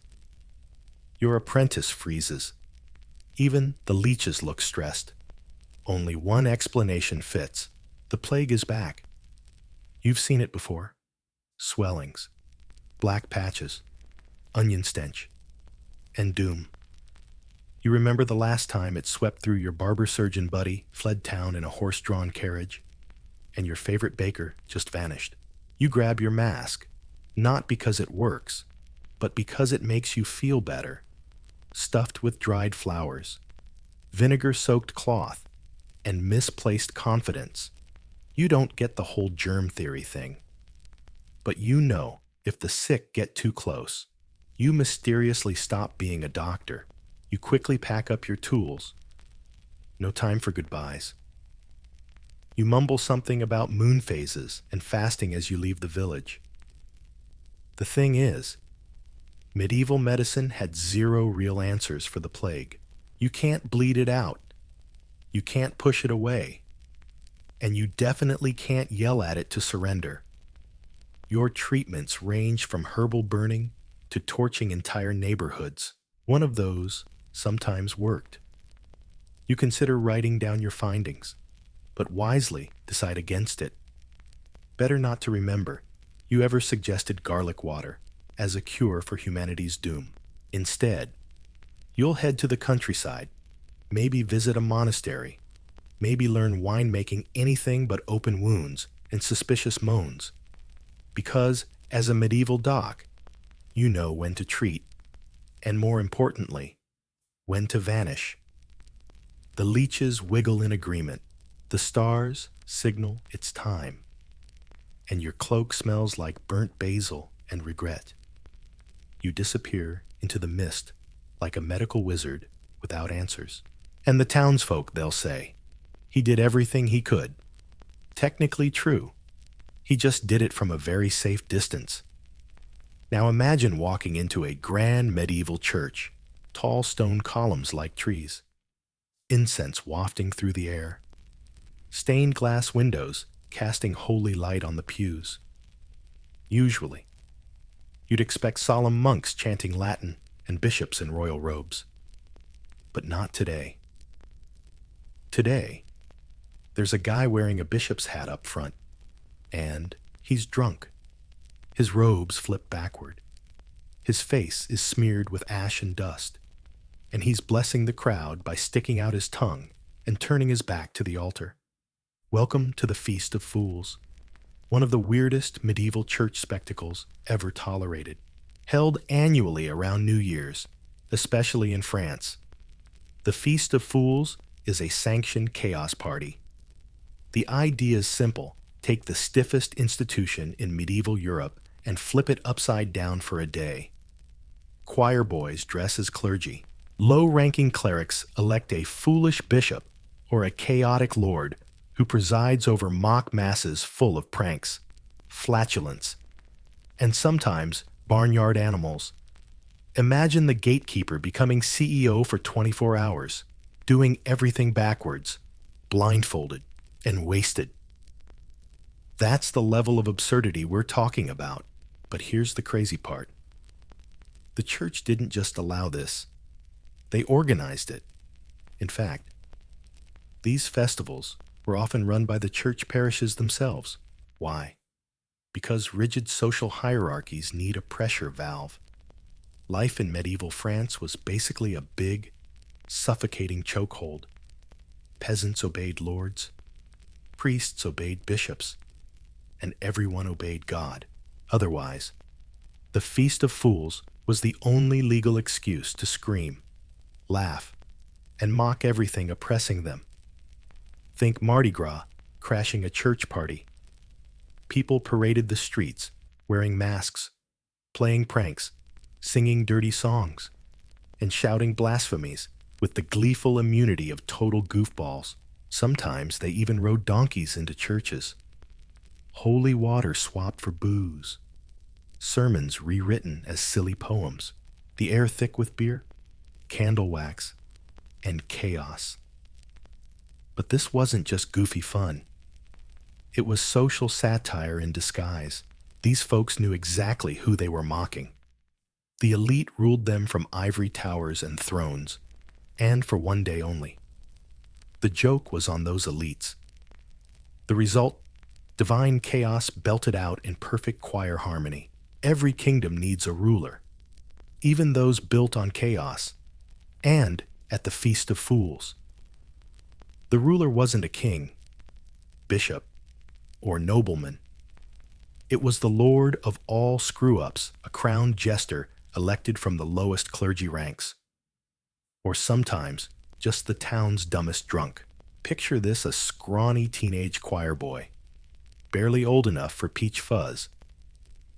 Your apprentice freezes. Even the leeches look stressed. Only one explanation fits. The plague is back. You've seen it before. Swellings, black patches, onion stench, and doom. You remember the last time it swept through your barber surgeon buddy, fled town in a horse-drawn carriage, and your favorite baker just vanished. You grab your mask, not because it works, but because it makes you feel better. Stuffed with dried flowers, vinegar-soaked cloth, and misplaced confidence. You don't get the whole germ theory thing. But you know, if the sick get too close, you mysteriously stop being a doctor. You quickly pack up your tools. No time for goodbyes. You mumble something about moon phases and fasting as you leave the village. The thing is, medieval medicine had 0 real answers for the plague. You can't bleed it out. You can't push it away. And you definitely can't yell at it to surrender. Your treatments range from herbal burning to torching entire neighborhoods. One of those sometimes worked. You consider writing down your findings, but wisely decide against it. Better not to remember you ever suggested garlic water as a cure for humanity's doom. Instead, you'll head to the countryside, maybe visit a monastery, maybe learn winemaking anything but open wounds and suspicious moans. Because, as a medieval doc, you know when to treat, and more importantly, when to vanish. The leeches wiggle in agreement. The stars signal it's time. And your cloak smells like burnt basil and regret. You disappear into the mist like a medical wizard without answers. And the townsfolk, they'll say, he did everything he could. Technically true. He just did it from a very safe distance. Now imagine walking into a grand medieval church, tall stone columns like trees, incense wafting through the air, stained glass windows casting holy light on the pews. Usually, you'd expect solemn monks chanting Latin and bishops in royal robes. But not today. Today, there's a guy wearing a bishop's hat up front, and he's drunk. His robes flip backward. His face is smeared with ash and dust, and he's blessing the crowd by sticking out his tongue and turning his back to the altar. Welcome to the Feast of Fools, one of the weirdest medieval church spectacles ever tolerated, held annually around New Year's, especially in France. The Feast of Fools is a sanctioned chaos party. The idea is simple. Take the stiffest institution in medieval Europe and flip it upside down for a day. Choir boys dress as clergy. Low-ranking clerics elect a foolish bishop or a chaotic lord who presides over mock masses full of pranks, flatulence, and sometimes barnyard animals. Imagine the gatekeeper becoming CEO for 24 hours, doing everything backwards, blindfolded, and wasted. That's the level of absurdity we're talking about. But here's the crazy part. The church didn't just allow this. They organized it. In fact, these festivals were often run by the church parishes themselves. Why? Because rigid social hierarchies need a pressure valve. Life in medieval France was basically a big, suffocating chokehold. Peasants obeyed lords, priests obeyed bishops, and everyone obeyed God. Otherwise, the Feast of Fools was the only legal excuse to scream, laugh, and mock everything oppressing them. Think Mardi Gras crashing a church party. People paraded the streets, wearing masks, playing pranks, singing dirty songs, and shouting blasphemies with the gleeful immunity of total goofballs. Sometimes they even rode donkeys into churches. Holy water swapped for booze. Sermons rewritten as silly poems. The air thick with beer, candle wax, and chaos. But this wasn't just goofy fun. It was social satire in disguise. These folks knew exactly who they were mocking. The elite ruled them from ivory towers and thrones, and for one day only. The joke was on those elites. The result? Divine chaos belted out in perfect choir harmony. Every kingdom needs a ruler, even those built on chaos, and at the Feast of Fools. The ruler wasn't a king, bishop, or nobleman. It was the lord of all screw-ups, a crowned jester elected from the lowest clergy ranks. Or sometimes, just the town's dumbest drunk. Picture this: a scrawny teenage choir boy, barely old enough for peach fuzz,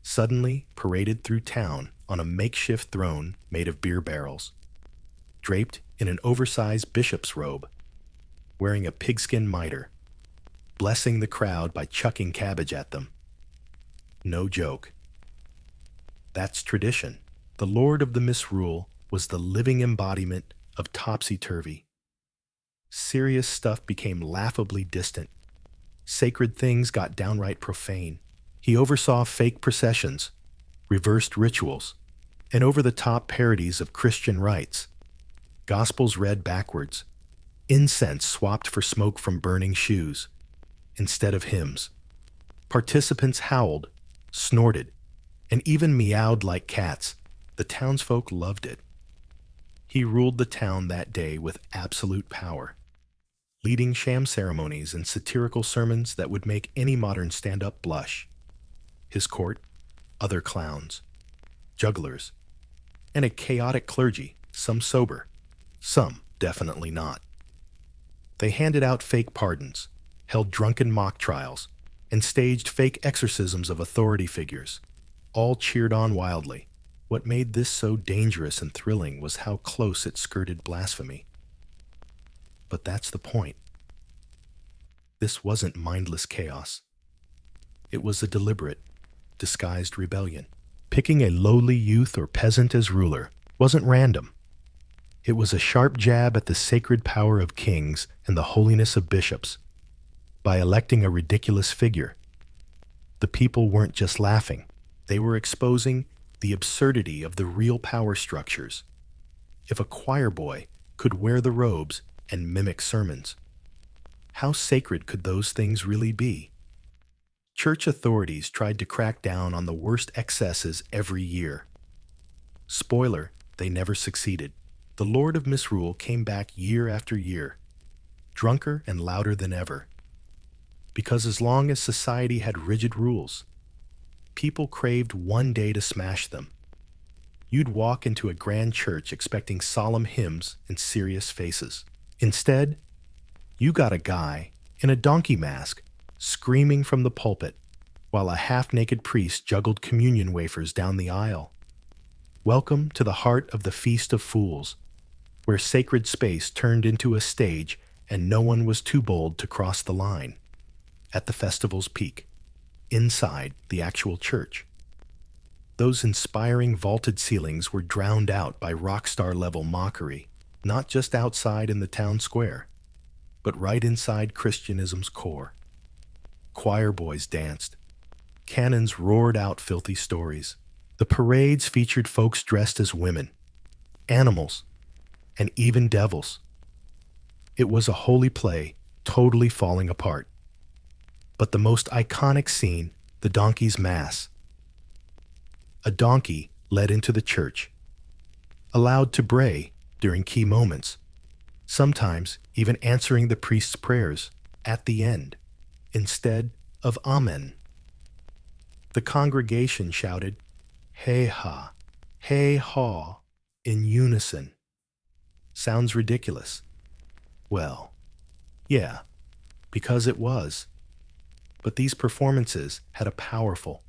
suddenly paraded through town on a makeshift throne made of beer barrels, draped in an oversized bishop's robe, wearing a pigskin mitre, blessing the crowd by chucking cabbage at them. No joke. That's tradition. The lord of the misrule was the living embodiment of topsy-turvy. Serious stuff became laughably distant. Sacred things got downright profane. He oversaw fake processions, reversed rituals, and over-the-top parodies of Christian rites. Gospels read backwards, incense swapped for smoke from burning shoes, instead of hymns. Participants howled, snorted, and even meowed like cats. The townsfolk loved it. He ruled the town that day with absolute power, leading sham ceremonies and satirical sermons that would make any modern stand-up blush. His court, other clowns, jugglers, and a chaotic clergy, some sober, some definitely not. They handed out fake pardons, held drunken mock trials, and staged fake exorcisms of authority figures. All cheered on wildly. What made this so dangerous and thrilling was how close it skirted blasphemy. But that's the point. This wasn't mindless chaos. It was a deliberate, disguised rebellion. Picking a lowly youth or peasant as ruler wasn't random. It was a sharp jab at the sacred power of kings and the holiness of bishops. By electing a ridiculous figure, the people weren't just laughing. They were exposing the absurdity of the real power structures. If a choir boy could wear the robes and mimic sermons, how sacred could those things really be? Church authorities tried to crack down on the worst excesses every year. Spoiler, they never succeeded. The Lord of Misrule came back year after year, drunker and louder than ever. Because as long as society had rigid rules, people craved one day to smash them. You'd walk into a grand church expecting solemn hymns and serious faces. Instead, you got a guy in a donkey mask screaming from the pulpit while a half-naked priest juggled communion wafers down the aisle. Welcome to the heart of the Feast of Fools, where sacred space turned into a stage and no one was too bold to cross the line. At the festival's peak, inside the actual church, those inspiring vaulted ceilings were drowned out by rock star-level mockery, not just outside in the town square, but right inside Christianism's core. Choir boys danced. Cannons roared out filthy stories. The parades featured folks dressed as women, animals, and even devils. It was a holy play, totally falling apart. But the most iconic scene, the donkey's mass. A donkey led into the church, allowed to bray during key moments, sometimes even answering the priest's prayers at the end, instead of Amen. The congregation shouted, "Hey ha, hey haw," in unison. Sounds ridiculous. Well, yeah, because it was. But these performances had a powerful,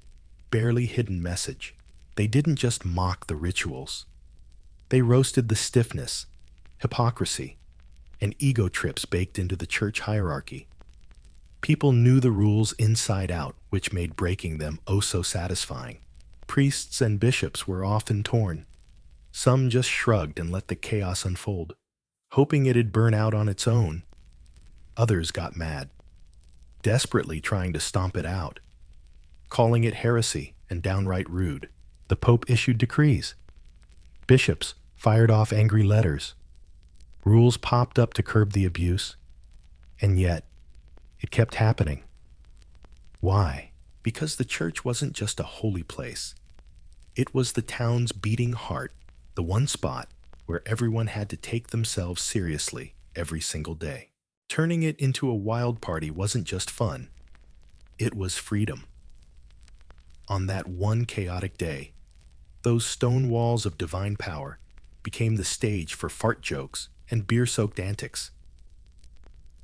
barely hidden message. They didn't just mock the rituals. They roasted the stiffness, hypocrisy, and ego trips baked into the church hierarchy. People knew the rules inside out, which made breaking them oh so satisfying. Priests and bishops were often torn. Some just shrugged and let the chaos unfold, hoping it'd burn out on its own. Others got mad, desperately trying to stomp it out, calling it heresy and downright rude. The Pope issued decrees. Bishops fired off angry letters. Rules popped up to curb the abuse. And yet, it kept happening. Why? Because the church wasn't just a holy place. It was the town's beating heart, the one spot where everyone had to take themselves seriously every single day. Turning it into a wild party wasn't just fun. It was freedom. On that one chaotic day, those stone walls of divine power became the stage for fart jokes and beer-soaked antics.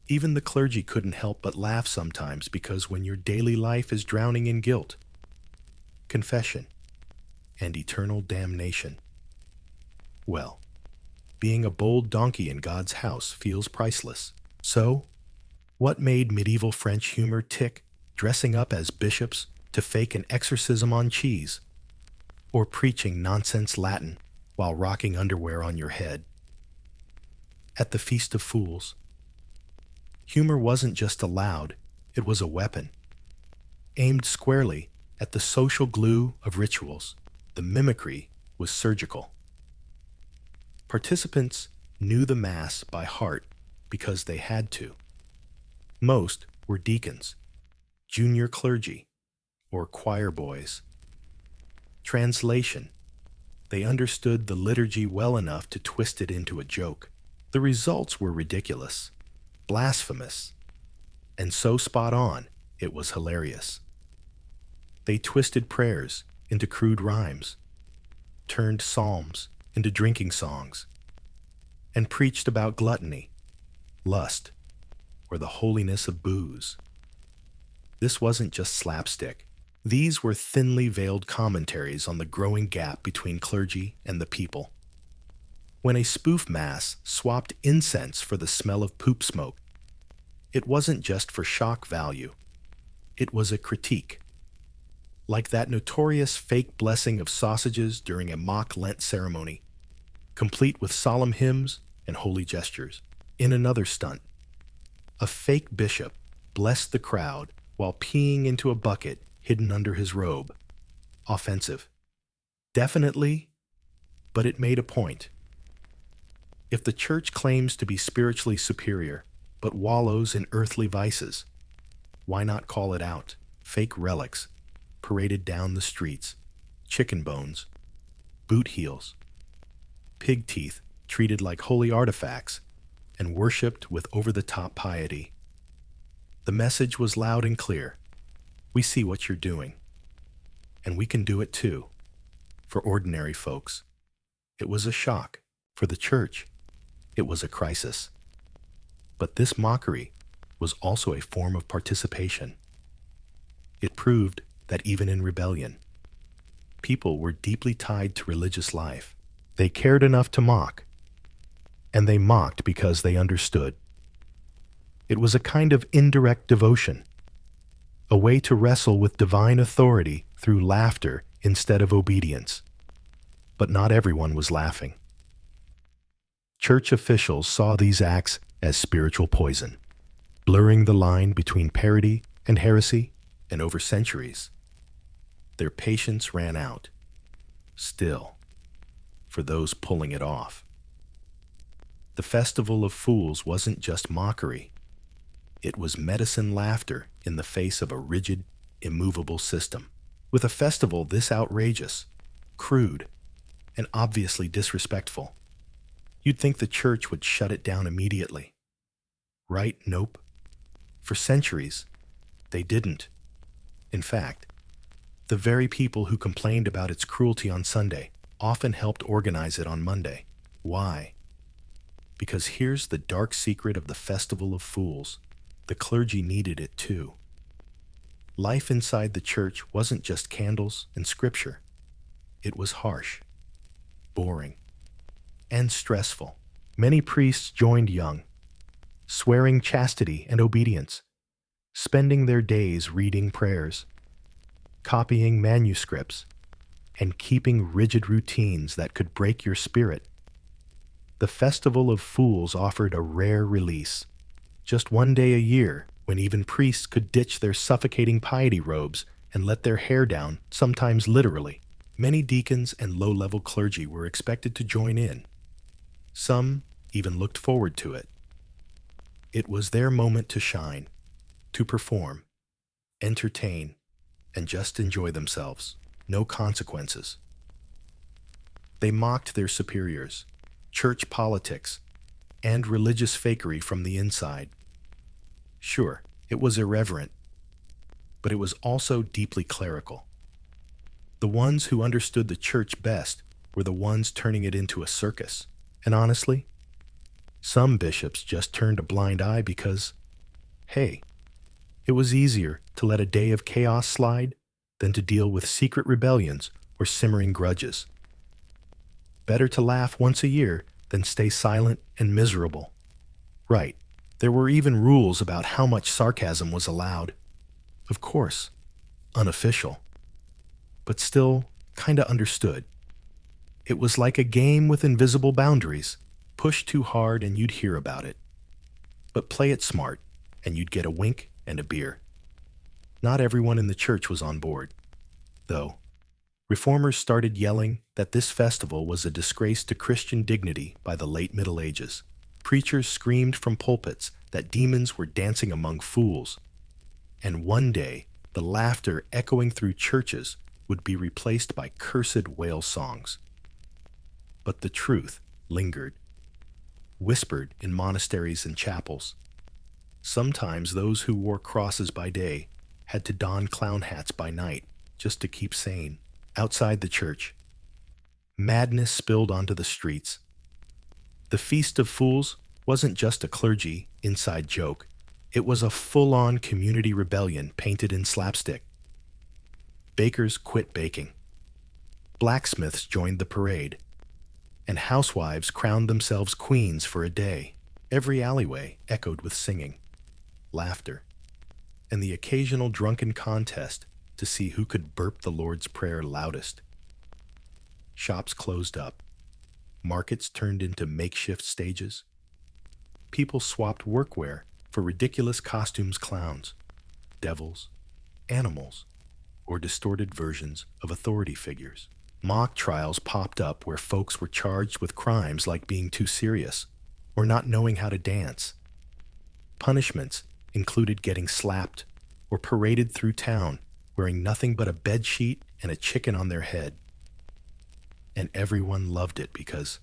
Even the clergy couldn't help but laugh sometimes because when your daily life is drowning in guilt, confession, and eternal damnation, well, being a bold donkey in God's house feels priceless. So, what made medieval French humor tick, dressing up as bishops to fake an exorcism on cheese, or preaching nonsense Latin while rocking underwear on your head? At the Feast of Fools, humor wasn't just allowed, it was a weapon, aimed squarely at the social glue of rituals. The mimicry was surgical. Participants knew the Mass by heart because they had to. Most were deacons, junior clergy, or choir boys. Translation: they understood the liturgy well enough to twist it into a joke. The results were ridiculous, blasphemous, and so spot on, it was hilarious. They twisted prayers into crude rhymes, turned psalms into drinking songs, and preached about gluttony, lust, or the holiness of booze. This wasn't just slapstick. These were thinly veiled commentaries on the growing gap between clergy and the people. When a spoof mass swapped incense for the smell of poop smoke, it wasn't just for shock value. It was a critique. Like that notorious fake blessing of sausages during a mock Lent ceremony, complete with solemn hymns and holy gestures. In another stunt, a fake bishop blessed the crowd while peeing into a bucket hidden under his robe. Offensive. Definitely, but it made a point. If the church claims to be spiritually superior, but wallows in earthly vices, why not call it out? Fake relics paraded down the streets, chicken bones, boot heels, pig teeth treated like holy artifacts, and worshipped with over-the-top piety. The message was loud and clear. We see what you're doing, and we can do it too. For ordinary folks, it was a shock. For the church, it was a crisis. But this mockery was also a form of participation. It proved that even in rebellion, people were deeply tied to religious life. They cared enough to mock, and they mocked because they understood. It was a kind of indirect devotion, a way to wrestle with divine authority through laughter instead of obedience. But not everyone was laughing. Church officials saw these acts as spiritual poison, blurring the line between parody and heresy, and over centuries, their patience ran out. Still, for those pulling it off. The Festival of Fools wasn't just mockery. It was medicine laughter in the face of a rigid, immovable system. With a festival this outrageous, crude, and obviously disrespectful, you'd think the church would shut it down immediately. Right? Nope. For centuries, they didn't. In fact, the very people who complained about its cruelty on Sunday often helped organize it on Monday. Why? Because here's the dark secret of the Festival of Fools. The clergy needed it too. Life inside the church wasn't just candles and scripture. It was harsh, boring, and stressful. Many priests joined young, swearing chastity and obedience, spending their days reading prayers, copying manuscripts, and keeping rigid routines that could break your spirit. The Festival of Fools offered a rare release. Just one day a year, when even priests could ditch their suffocating piety robes and let their hair down, sometimes literally. Many deacons and low-level clergy were expected to join in. Some even looked forward to it. It was their moment to shine, to perform, entertain, and just enjoy themselves. No consequences. They mocked their superiors, church politics, and religious fakery from the inside. Sure, it was irreverent, but it was also deeply clerical. The ones who understood the church best were the ones turning it into a circus. And honestly, some bishops just turned a blind eye because, hey, it was easier to let a day of chaos slide than to deal with secret rebellions or simmering grudges. Better to laugh once a year than stay silent and miserable. Right, there were even rules about how much sarcasm was allowed. Of course, unofficial, but still kinda understood. It was like a game with invisible boundaries. Push too hard and you'd hear about it. But play it smart and you'd get a wink and a beer. Not everyone in the church was on board, though. Reformers started yelling that this festival was a disgrace to Christian dignity by the late Middle Ages. Preachers screamed from pulpits that demons were dancing among fools. And one day, the laughter echoing through churches would be replaced by cursed wail songs. But the truth lingered, whispered in monasteries and chapels. Sometimes those who wore crosses by day had to don clown hats by night just to keep sane. Outside the church, madness spilled onto the streets. The Feast of Fools wasn't just a clergy inside joke. It was a full-on community rebellion painted in slapstick. Bakers quit baking. Blacksmiths joined the parade. And housewives crowned themselves queens for a day. Every alleyway echoed with singing, laughter, and the occasional drunken contest to see who could burp the Lord's Prayer loudest. Shops closed up. Markets turned into makeshift stages. People swapped workwear for ridiculous costumes, clowns, devils, animals, or distorted versions of authority figures. Mock trials popped up where folks were charged with crimes like being too serious or not knowing how to dance. Punishments included getting slapped or paraded through town wearing nothing but a bedsheet and a chicken on their head. And everyone loved it because,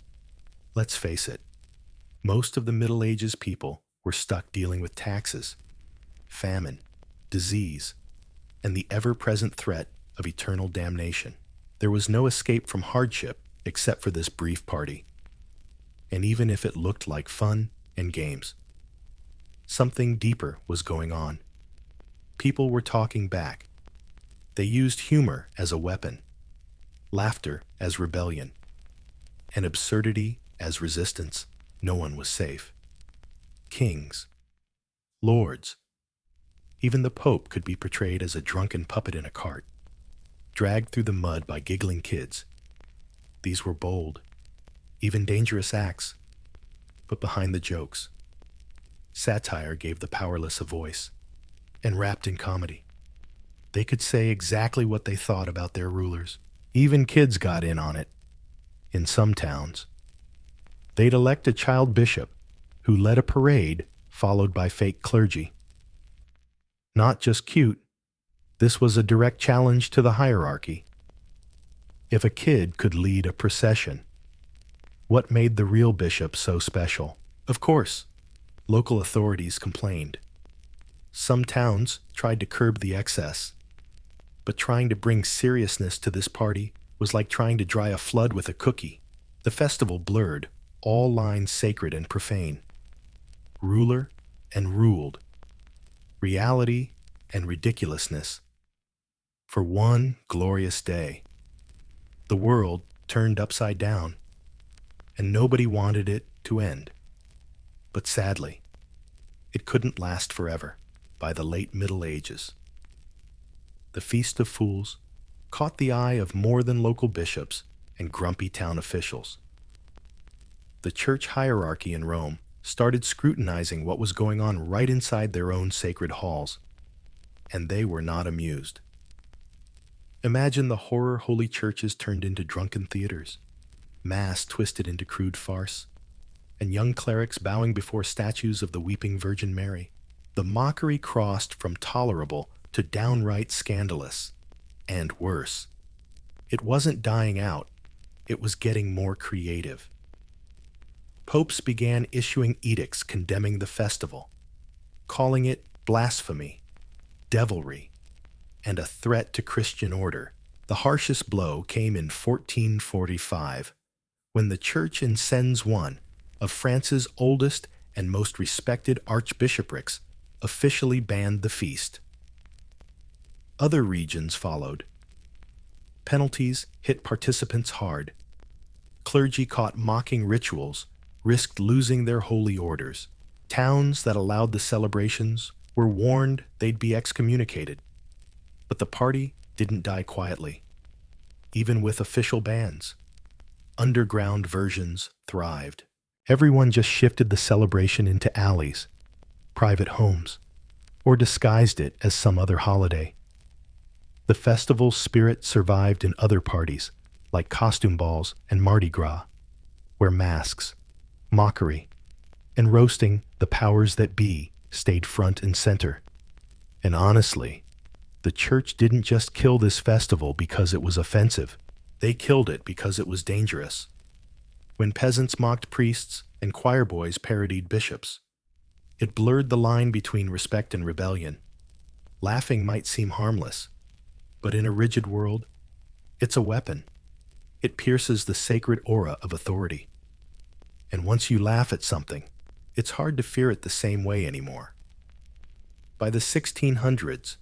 let's face it, Most of the Middle Ages people were stuck dealing with taxes, famine, disease, and the ever-present threat of eternal damnation. There was no escape from hardship except for this brief party. And even if it looked like fun and games, something deeper was going on. People were talking back. They used humor as a weapon, laughter as rebellion, and absurdity as resistance. No one was safe. Kings, lords, even the Pope could be portrayed as a drunken puppet in a cart, dragged through the mud by giggling kids. These were bold, even dangerous acts, but behind the jokes, satire gave the powerless a voice, and wrapped in comedy, they could say exactly what they thought about their rulers. Even kids got in on it. In some towns, they'd elect a child bishop who led a parade followed by fake clergy. Not just cute, this was a direct challenge to the hierarchy. If a kid could lead a procession, what made the real bishop so special? Of course, local authorities complained. Some towns tried to curb the excess, but trying to bring seriousness to this party was like trying to dry a flood with a cookie. The festival blurred all lines sacred and profane, ruler and ruled, reality and ridiculousness. For one glorious day, the world turned upside down, and nobody wanted it to end. But sadly, it couldn't last forever. By the late Middle Ages, the Feast of Fools caught the eye of more than local bishops and grumpy town officials. The church hierarchy in Rome started scrutinizing what was going on right inside their own sacred halls, and they were not amused. Imagine the horror holy churches turned into drunken theaters, mass twisted into crude farce, and young clerics bowing before statues of the weeping Virgin Mary. The mockery crossed from tolerable to downright scandalous, and worse. It wasn't dying out, it was getting more creative. Popes began issuing edicts condemning the festival, calling it blasphemy, devilry, and a threat to Christian order. The harshest blow came in 1445, when the church in Sens, one of France's oldest and most respected archbishoprics, officially banned the feast. Other regions followed. Penalties hit participants hard. Clergy caught mocking rituals risked losing their holy orders. Towns that allowed the celebrations were warned they'd be excommunicated. But the party didn't die quietly. Even with official bans, underground versions thrived. Everyone just shifted the celebration into alleys, private homes, or disguised it as some other holiday. The festival's spirit survived in other parties, like costume balls and Mardi Gras, where masks, mockery, and roasting the powers that be stayed front and center. And honestly, the church didn't just kill this festival because it was offensive. They killed it because it was dangerous. When peasants mocked priests and choir boys parodied bishops, it blurred the line between respect and rebellion. Laughing might seem harmless, but in a rigid world, it's a weapon. It pierces the sacred aura of authority. And once you laugh at something, it's hard to fear it the same way anymore. By the 1600s,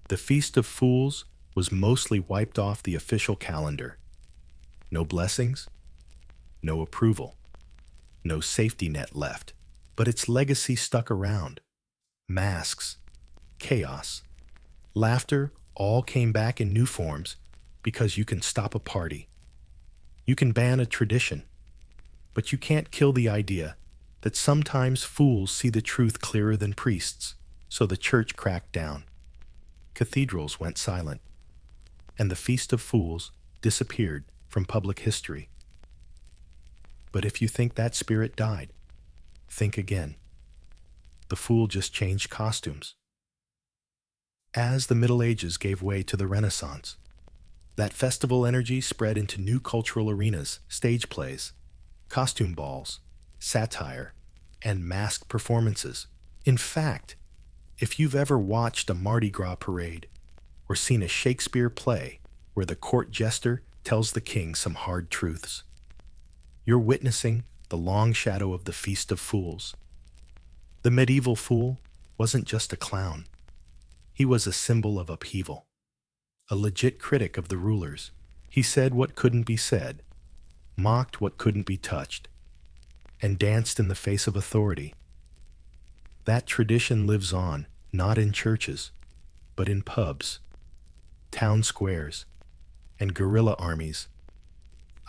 the Feast of Fools was mostly wiped off the official calendar. No blessings, no approval, no safety net left. But its legacy stuck around. Masks, chaos, laughter all came back in new forms because you can stop a party. You can ban a tradition, but you can't kill the idea that sometimes fools see the truth clearer than priests. So the church cracked down. Cathedrals went silent, and the Feast of Fools disappeared from public history. But if you think that spirit died, think again. The fool just changed costumes. As the Middle Ages gave way to the Renaissance, that festival energy spread into new cultural arenas, stage plays, costume balls, satire, and masked performances. In fact, if you've ever watched a Mardi Gras parade or seen a Shakespeare play where the court jester tells the king some hard truths, you're witnessing the long shadow of the Feast of Fools. The medieval fool wasn't just a clown. He was a symbol of upheaval, a legit critic of the rulers. He said what couldn't be said, mocked what couldn't be touched, and danced in the face of authority. That tradition lives on, not in churches, but in pubs, town squares, and guerrilla armies.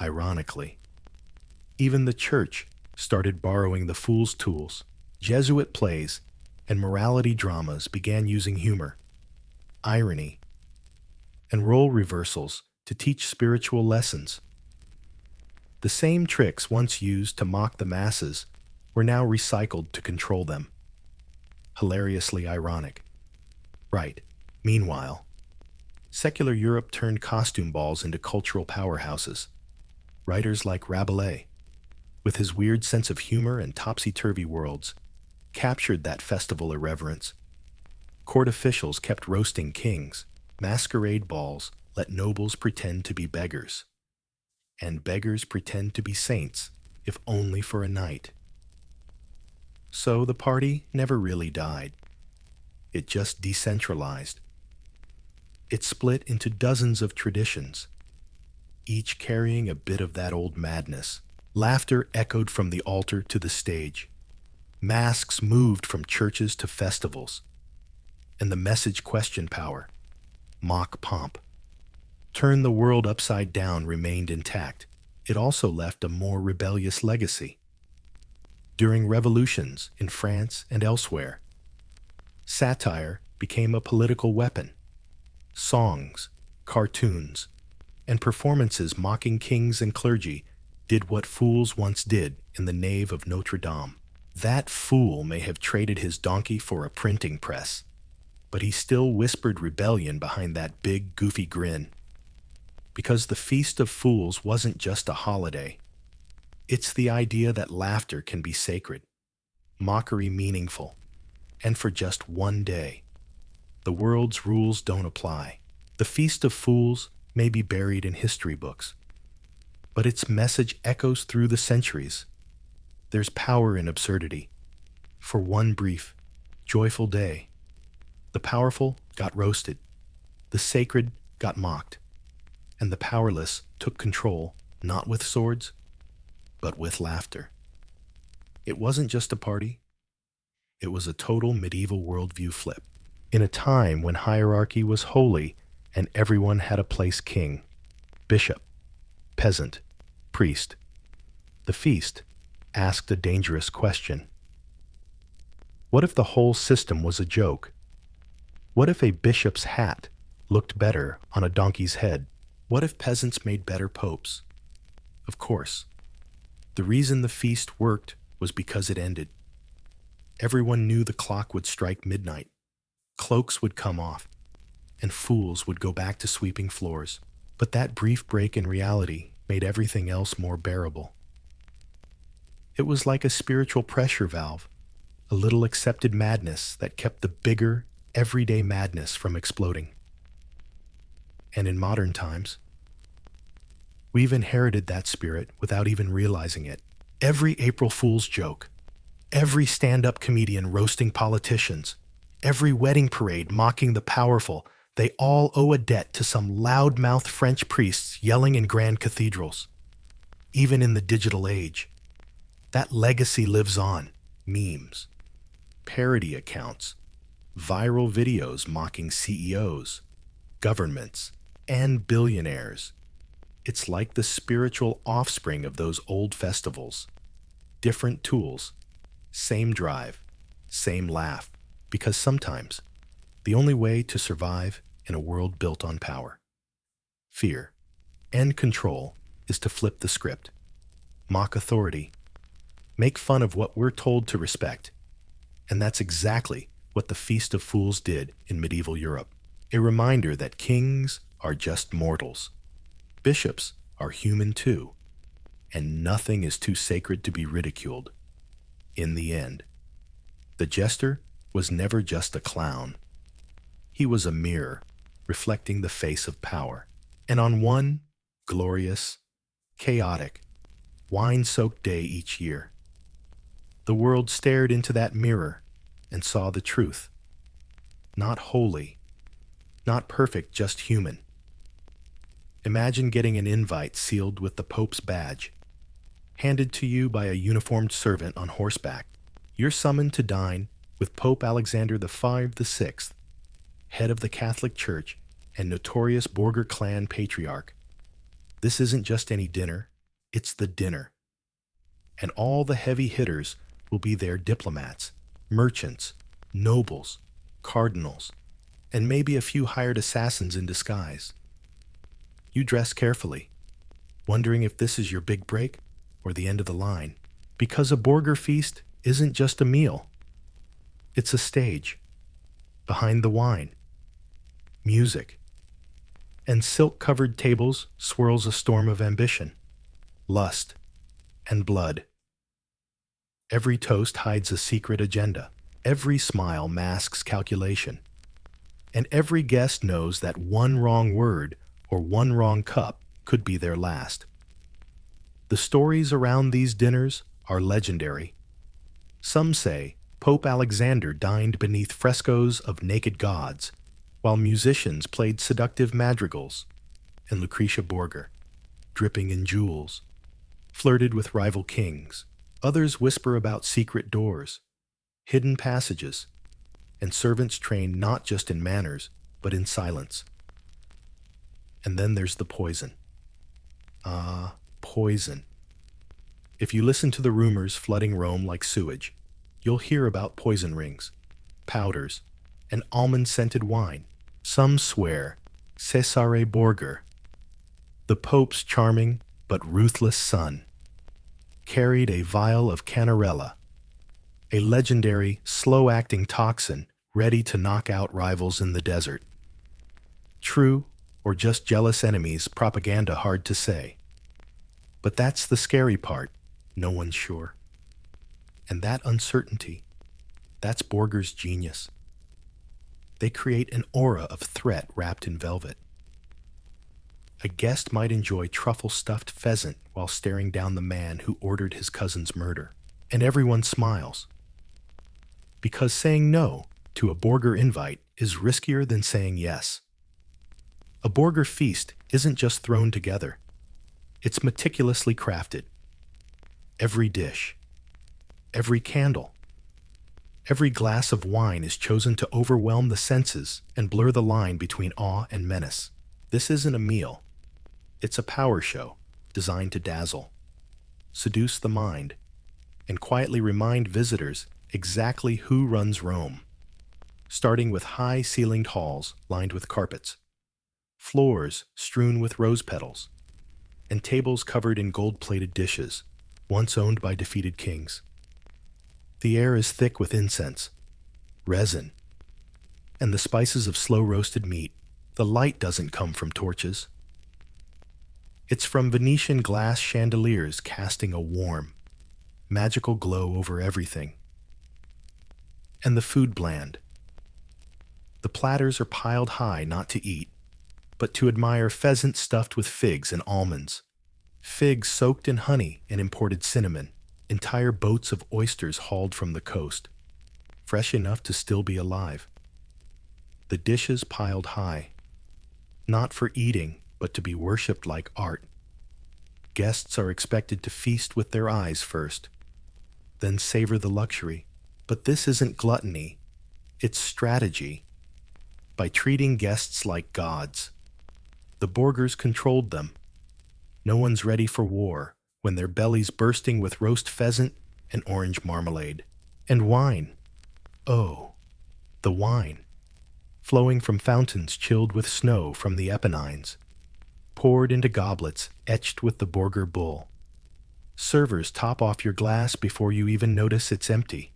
Ironically, even the church started borrowing the fool's tools. Jesuit plays and morality dramas began using humor, irony, and role reversals to teach spiritual lessons. The same tricks once used to mock the masses were now recycled to control them. Hilariously ironic. Right. Meanwhile, secular Europe turned costume balls into cultural powerhouses. Writers like Rabelais, with his weird sense of humor and topsy-turvy worlds, captured that festival irreverence. Court officials kept roasting kings. Masquerade balls let nobles pretend to be beggars. And beggars pretend to be saints, if only for a night. So the party never really died. It just decentralized. It split into dozens of traditions, each carrying a bit of that old madness. Laughter echoed from the altar to the stage. Masks moved from churches to festivals. And the message questioned power. Mock pomp. Turn the world upside down remained intact. It also left a more rebellious legacy. During revolutions in France and elsewhere, satire became a political weapon. Songs, cartoons, and performances mocking kings and clergy did what fools once did in the nave of Notre Dame. That fool may have traded his donkey for a printing press, but he still whispered rebellion behind that big, goofy grin. Because the Feast of Fools wasn't just a holiday. It's the idea that laughter can be sacred, mockery meaningful, and for just one day. The world's rules don't apply. The Feast of Fools may be buried in history books, but its message echoes through the centuries. There's power in absurdity. For one brief, joyful day, the powerful got roasted, the sacred got mocked, and the powerless took control, not with swords, but with laughter. It wasn't just a party. It was a total medieval worldview flip. In a time when hierarchy was holy and everyone had a place: king, bishop, peasant, priest, the feast asked a dangerous question. What if the whole system was a joke? What if a bishop's hat looked better on a donkey's head? What if peasants made better popes? Of course. The reason the feast worked was because it ended. Everyone knew the clock would strike midnight. Cloaks would come off, and fools would go back to sweeping floors. But that brief break in reality made everything else more bearable. It was like a spiritual pressure valve, a little accepted madness that kept the bigger, everyday madness from exploding. And in modern times, we've inherited that spirit without even realizing it. Every April Fool's joke, every stand-up comedian roasting politicians, every wedding parade mocking the powerful, they all owe a debt to some loudmouth French priests yelling in grand cathedrals. Even in the digital age, that legacy lives on. Memes, parody accounts, viral videos mocking CEOs, governments, and billionaires. It's like the spiritual offspring of those old festivals. Different tools, same drive, same laugh. Because sometimes, the only way to survive in a world built on power, fear, and control is to flip the script, mock authority, make fun of what we're told to respect. And that's exactly what the Feast of Fools did in medieval Europe. A reminder that kings are just mortals. Bishops are human too, and nothing is too sacred to be ridiculed. in the end. The jester was never just a clown. He was a mirror, reflecting the face of power. And on one glorious, chaotic, wine-soaked day each year, the world stared into that mirror and saw the truth. Not holy, not perfect, just human. Imagine getting an invite sealed with the Pope's badge, handed to you by a uniformed servant on horseback. You're summoned to dine with Pope Alexander V VI, head of the Catholic Church and notorious Borger clan patriarch. This isn't just any dinner, it's the dinner. And all the heavy hitters will be there: diplomats, merchants, nobles, cardinals, and maybe a few hired assassins in disguise. You dress carefully, wondering if this is your big break or the end of the line. Because a Borger feast isn't just a meal. It's a stage. Behind the wine, music, and silk-covered tables swirls a storm of ambition, lust, and blood. Every toast hides a secret agenda. Every smile masks calculation. And every guest knows that one wrong word or one wrong cup could be their last. The stories around these dinners are legendary. Some say Pope Alexander dined beneath frescoes of naked gods, while musicians played seductive madrigals, and Lucretia Borgia, dripping in jewels, flirted with rival kings. Others whisper about secret doors, hidden passages, and servants trained not just in manners, but in silence. And then there's the poison. Poison. If you listen to the rumors flooding Rome like sewage, you'll hear about poison rings, powders, and almond-scented wine. Some swear Cesare Borgia, the Pope's charming but ruthless son, carried a vial of canarella, a legendary, slow-acting toxin ready to knock out rivals in the desert. True, or just jealous enemies, propaganda hard to say. But that's the scary part, no one's sure. And that uncertainty, that's Borger's genius. They create an aura of threat wrapped in velvet. A guest might enjoy truffle-stuffed pheasant while staring down the man who ordered his cousin's murder, and everyone smiles. Because saying no to a Borger invite is riskier than saying yes. A Borger feast isn't just thrown together. It's meticulously crafted. Every dish, every candle, every glass of wine is chosen to overwhelm the senses and blur the line between awe and menace. This isn't a meal. It's a power show designed to dazzle, seduce the mind, and quietly remind visitors exactly who runs Rome. Starting with high-ceilinged halls lined with carpets, floors strewn with rose petals, and tables covered in gold-plated dishes, once owned by defeated kings. The air is thick with incense, resin, and the spices of slow-roasted meat. The light doesn't come from torches. It's from Venetian glass chandeliers casting a warm, magical glow over everything. And the food bland. The platters are piled high not to eat, but to admire: pheasant stuffed with figs and almonds, figs soaked in honey and imported cinnamon, entire boats of oysters hauled from the coast, fresh enough to still be alive. The dishes piled high, not for eating, but to be worshipped like art. Guests are expected to feast with their eyes first, then savor the luxury. But this isn't gluttony, it's strategy. By treating guests like gods, the Borgers controlled them. No one's ready for war when their bellies bursting with roast pheasant and orange marmalade. And wine. Oh, the wine. Flowing from fountains chilled with snow from the Apennines, poured into goblets etched with the Borger bull. Servers top off your glass before you even notice it's empty.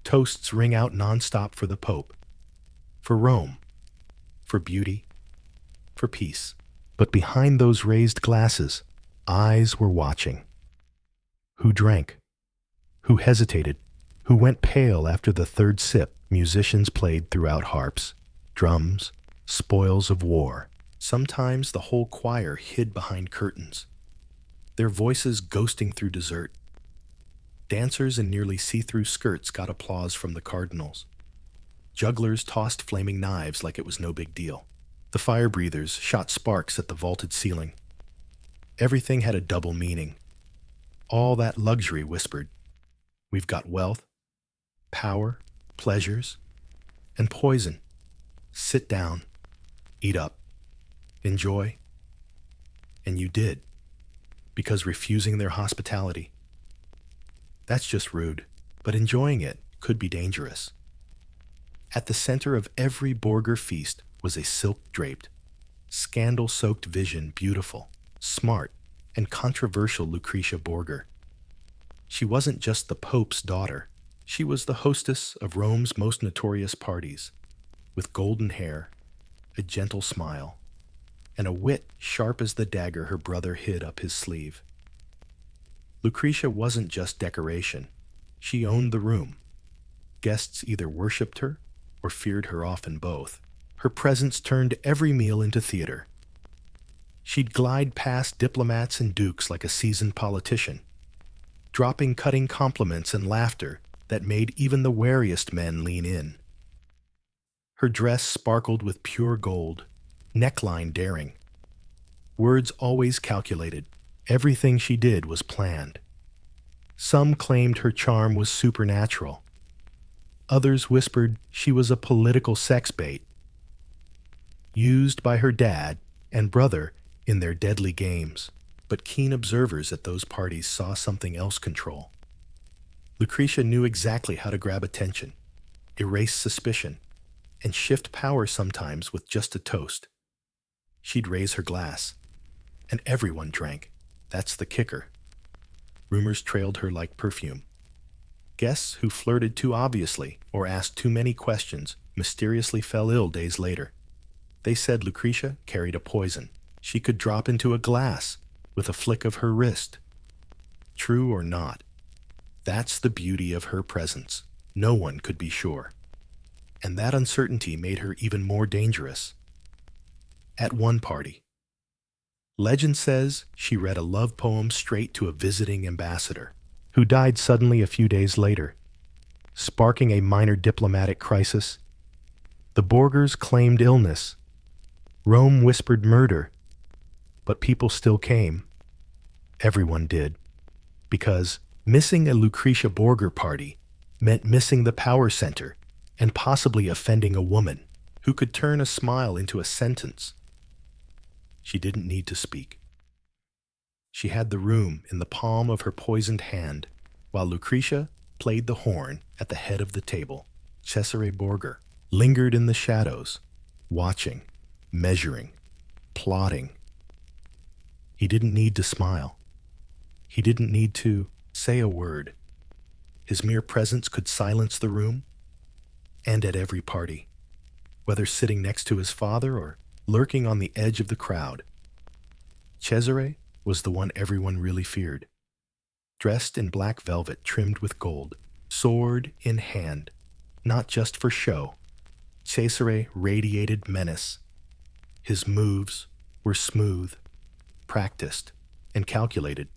Toasts ring out nonstop for the Pope, for Rome, for beauty, for peace. But behind those raised glasses, eyes were watching. Who drank? who hesitated, who went pale after the third sip. Musicians played throughout harps, drums, spoils of war. Sometimes the whole choir hid behind curtains, their voices ghosting through dessert. Dancers in nearly see-through skirts got applause from the cardinals. Jugglers tossed flaming knives like it was no big deal. The fire breathers shot sparks at the vaulted ceiling. Everything had a double meaning. All that luxury whispered, "We've got wealth, power, pleasures, and poison. Sit down, eat up, enjoy." And you did, because refusing their hospitality, that's just rude, but enjoying it could be dangerous. At the center of every Borger feast was a silk-draped, scandal-soaked vision, beautiful, smart, and controversial Lucretia Borger. She wasn't just the Pope's daughter. She was the hostess of Rome's most notorious parties, with golden hair, a gentle smile, and a wit sharp as the dagger her brother hid up his sleeve. Lucretia wasn't just decoration. She owned the room. Guests either worshipped her or feared her, often both. Her presence turned every meal into theater. She'd glide past diplomats and dukes like a seasoned politician, dropping cutting compliments and laughter that made even the wariest men lean in. Her dress sparkled with pure gold, neckline daring. Words always calculated. Everything she did was planned. Some claimed her charm was supernatural. Others whispered she was a political sex bait, used by her dad and brother in their deadly games. But keen observers at those parties saw something else control. Lucretia knew exactly how to grab attention, erase suspicion, and shift power sometimes with just a toast. She'd raise her glass, and everyone drank. That's the kicker. Rumors trailed her like perfume. Guests who flirted too obviously or asked too many questions mysteriously fell ill days later. They said Lucretia carried a poison she could drop into a glass with a flick of her wrist. True or not, that's the beauty of her presence. No one could be sure. And that uncertainty made her even more dangerous. At one party, legend says she read a love poem straight to a visiting ambassador, who died suddenly a few days later, sparking a minor diplomatic crisis. The Borgers claimed illness. Rome whispered murder. But people still came. Everyone did. Because missing a Lucretia Borger party meant missing the power center and possibly offending a woman who could turn a smile into a sentence. She didn't need to speak. She had the room in the palm of her poisoned hand, while Lucretia played the horn at the head of the table. Cesare Borger lingered in the shadows, watching, measuring, plotting. He didn't need to smile. He didn't need to say a word. His mere presence could silence the room, and at every party, whether sitting next to his father or lurking on the edge of the crowd. Cesare was the one everyone really feared. Dressed in black velvet trimmed with gold, sword in hand, not just for show, Cesare radiated menace. His moves were smooth, practiced, and calculated.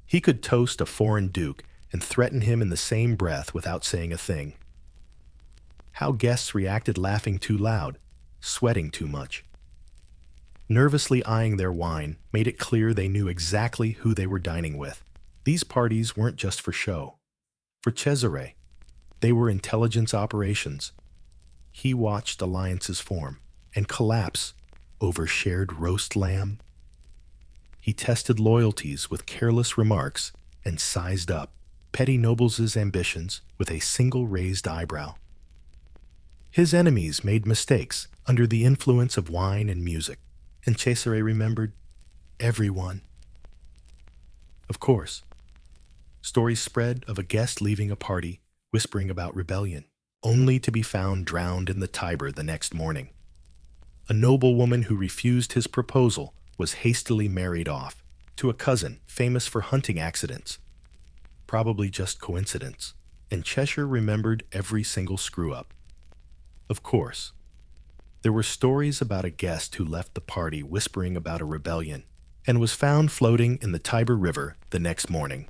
He could toast a foreign duke and threaten him in the same breath without saying a thing. How guests reacted: laughing too loud, sweating too much, nervously eyeing their wine, made it clear they knew exactly who they were dining with. These parties weren't just for show. For Cesare, they were intelligence operations. He watched alliances form and collapse over shared roast lamb. He tested loyalties with careless remarks and sized up petty nobles' ambitions with a single raised eyebrow. His enemies made mistakes under the influence of wine and music, and Cesare remembered everyone. Of course, stories spread of a guest leaving a party, whispering about rebellion, only to be found drowned in the Tiber the next morning. A noblewoman who refused his proposal was hastily married off to a cousin famous for hunting accidents. Probably just coincidence. And Cheshire remembered every single screw-up. Of course, there were stories about a guest who left the party whispering about a rebellion and was found floating in the Tiber River the next morning.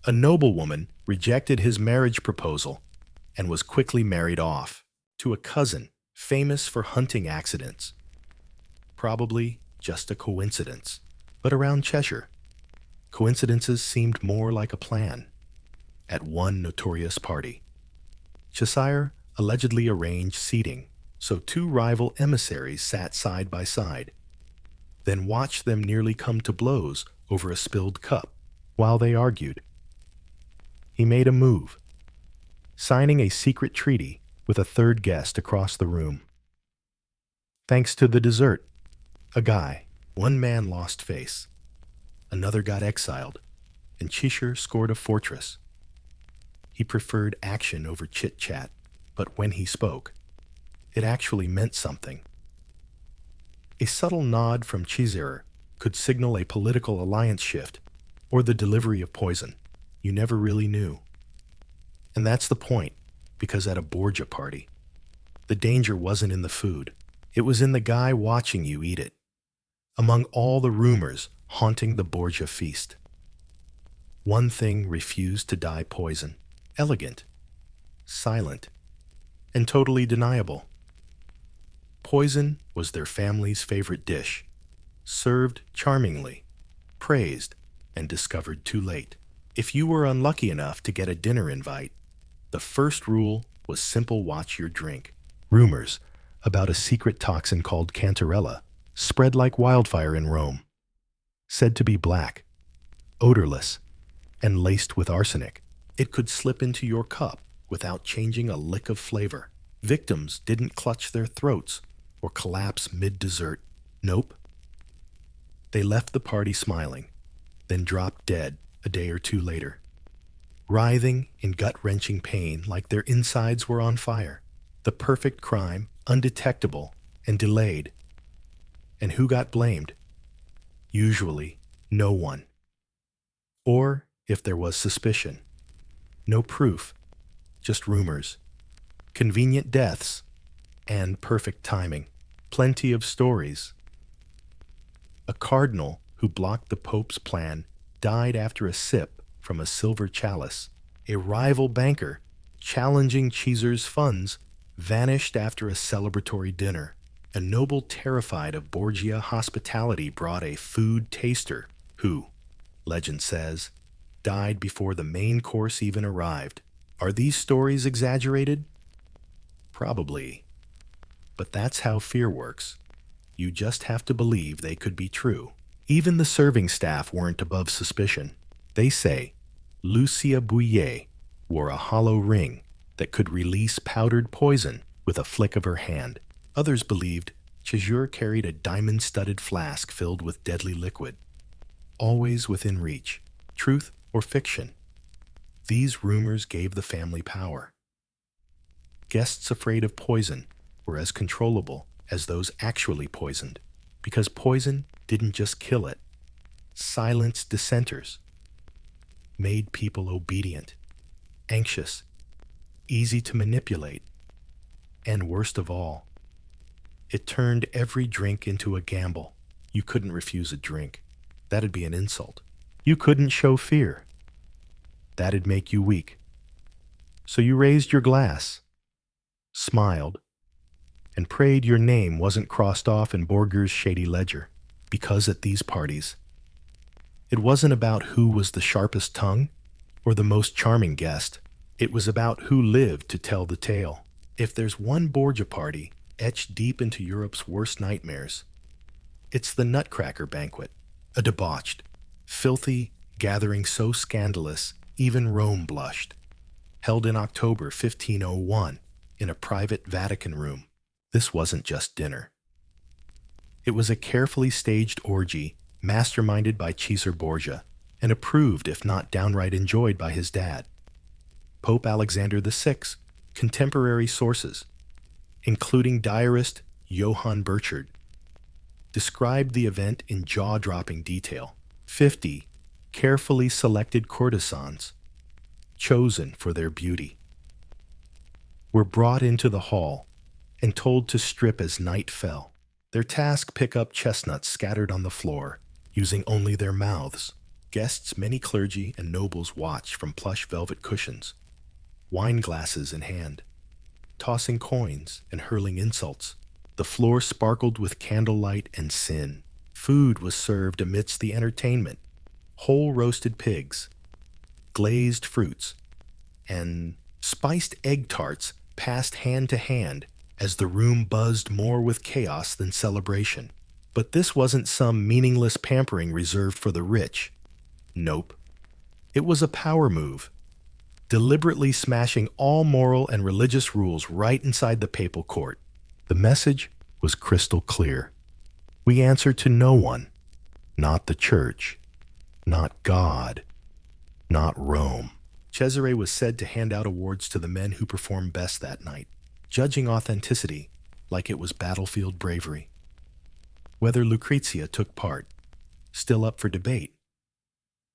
A noblewoman rejected his marriage proposal and was quickly married off to a cousin famous for hunting accidents. Probably just a coincidence. But around Cheshire, coincidences seemed more like a plan. At one notorious party, Cheshire allegedly arranged seating so two rival emissaries sat side by side, then watched them nearly come to blows over a spilled cup while they argued. He made a move, signing a secret treaty with a third guest across the room. Thanks to the dessert, a guy, one man lost face, another got exiled, and Cheshire scored a fortress. He preferred action over chit-chat, but when he spoke, it actually meant something. A subtle nod from Cheshire could signal a political alliance shift or the delivery of poison. You never really knew. And that's the point, because at a Borgia party, the danger wasn't in the food. It was in the guy watching you eat it. Among all the rumors haunting the Borgia feast, one thing refused to die poison. Elegant, silent, and totally deniable. Poison was their family's favorite dish, served charmingly, praised, and discovered too late. If you were unlucky enough to get a dinner invite, the first rule was simple: watch your drink. Rumors about a secret toxin called cantarella spread like wildfire in Rome. Said to be black, odorless, and laced with arsenic, it could slip into your cup without changing a lick of flavor. Victims didn't clutch their throats or collapse mid-dessert. Nope. They left the party smiling, then dropped dead a day or two later, writhing in gut-wrenching pain like their insides were on fire. The perfect crime, undetectable and delayed. And who got blamed? Usually, no one. Or, if there was suspicion, no proof, just rumors, convenient deaths, and perfect timing. Plenty of stories. A cardinal who blocked the Pope's plan died after a sip from a silver chalice. A rival banker challenging Caesar's funds vanished after a celebratory dinner. A noble terrified of Borgia hospitality brought a food taster who, legend says, died before the main course even arrived. Are these stories exaggerated? Probably. But that's how fear works. You just have to believe they could be true. Even the serving staff weren't above suspicion. They say Lucia Bouillet wore a hollow ring that could release powdered poison with a flick of her hand. Others believed Cheshire carried a diamond-studded flask filled with deadly liquid, always within reach. Truth or fiction? These rumors gave the family power. Guests afraid of poison were as controllable as those actually poisoned, because poison didn't just kill it, silenced dissenters, made people obedient, anxious, easy to manipulate, and worst of all, it turned every drink into a gamble. You couldn't refuse a drink. That'd be an insult. You couldn't show fear. That'd make you weak. So you raised your glass, smiled, and prayed your name wasn't crossed off in Borger's shady ledger. Because at these parties, it wasn't about who was the sharpest tongue or the most charming guest. It was about who lived to tell the tale. If there's one Borgia party etched deep into Europe's worst nightmares, it's the Nutcracker Banquet, a debauched, filthy gathering so scandalous even Rome blushed. Held in October 1501 in a private Vatican room. This wasn't just dinner. It was a carefully staged orgy masterminded by Caesar Borgia and approved, if not downright enjoyed, by his dad. Pope Alexander VI, contemporary sources, including diarist Johann Burchard, described the event in jaw-dropping detail. 50 carefully selected courtesans, chosen for their beauty, were brought into the hall and told to strip as night fell. Their task: pick up chestnuts scattered on the floor, using only their mouths. Guests, many clergy and nobles, watched from plush velvet cushions, wine glasses in hand, tossing coins and hurling insults. The floor sparkled with candlelight and sin. Food was served amidst the entertainment: whole roasted pigs, glazed fruits, and spiced egg tarts passed hand to hand as the room buzzed more with chaos than celebration. But this wasn't some meaningless pampering reserved for the rich. Nope. It was a power move, deliberately smashing all moral and religious rules right inside the papal court. The message was crystal clear. We answer to no one, not the church, not God, not Rome. Cesare was said to hand out awards to the men who performed best that night, judging authenticity like it was battlefield bravery. Whether Lucrezia took part, still up for debate.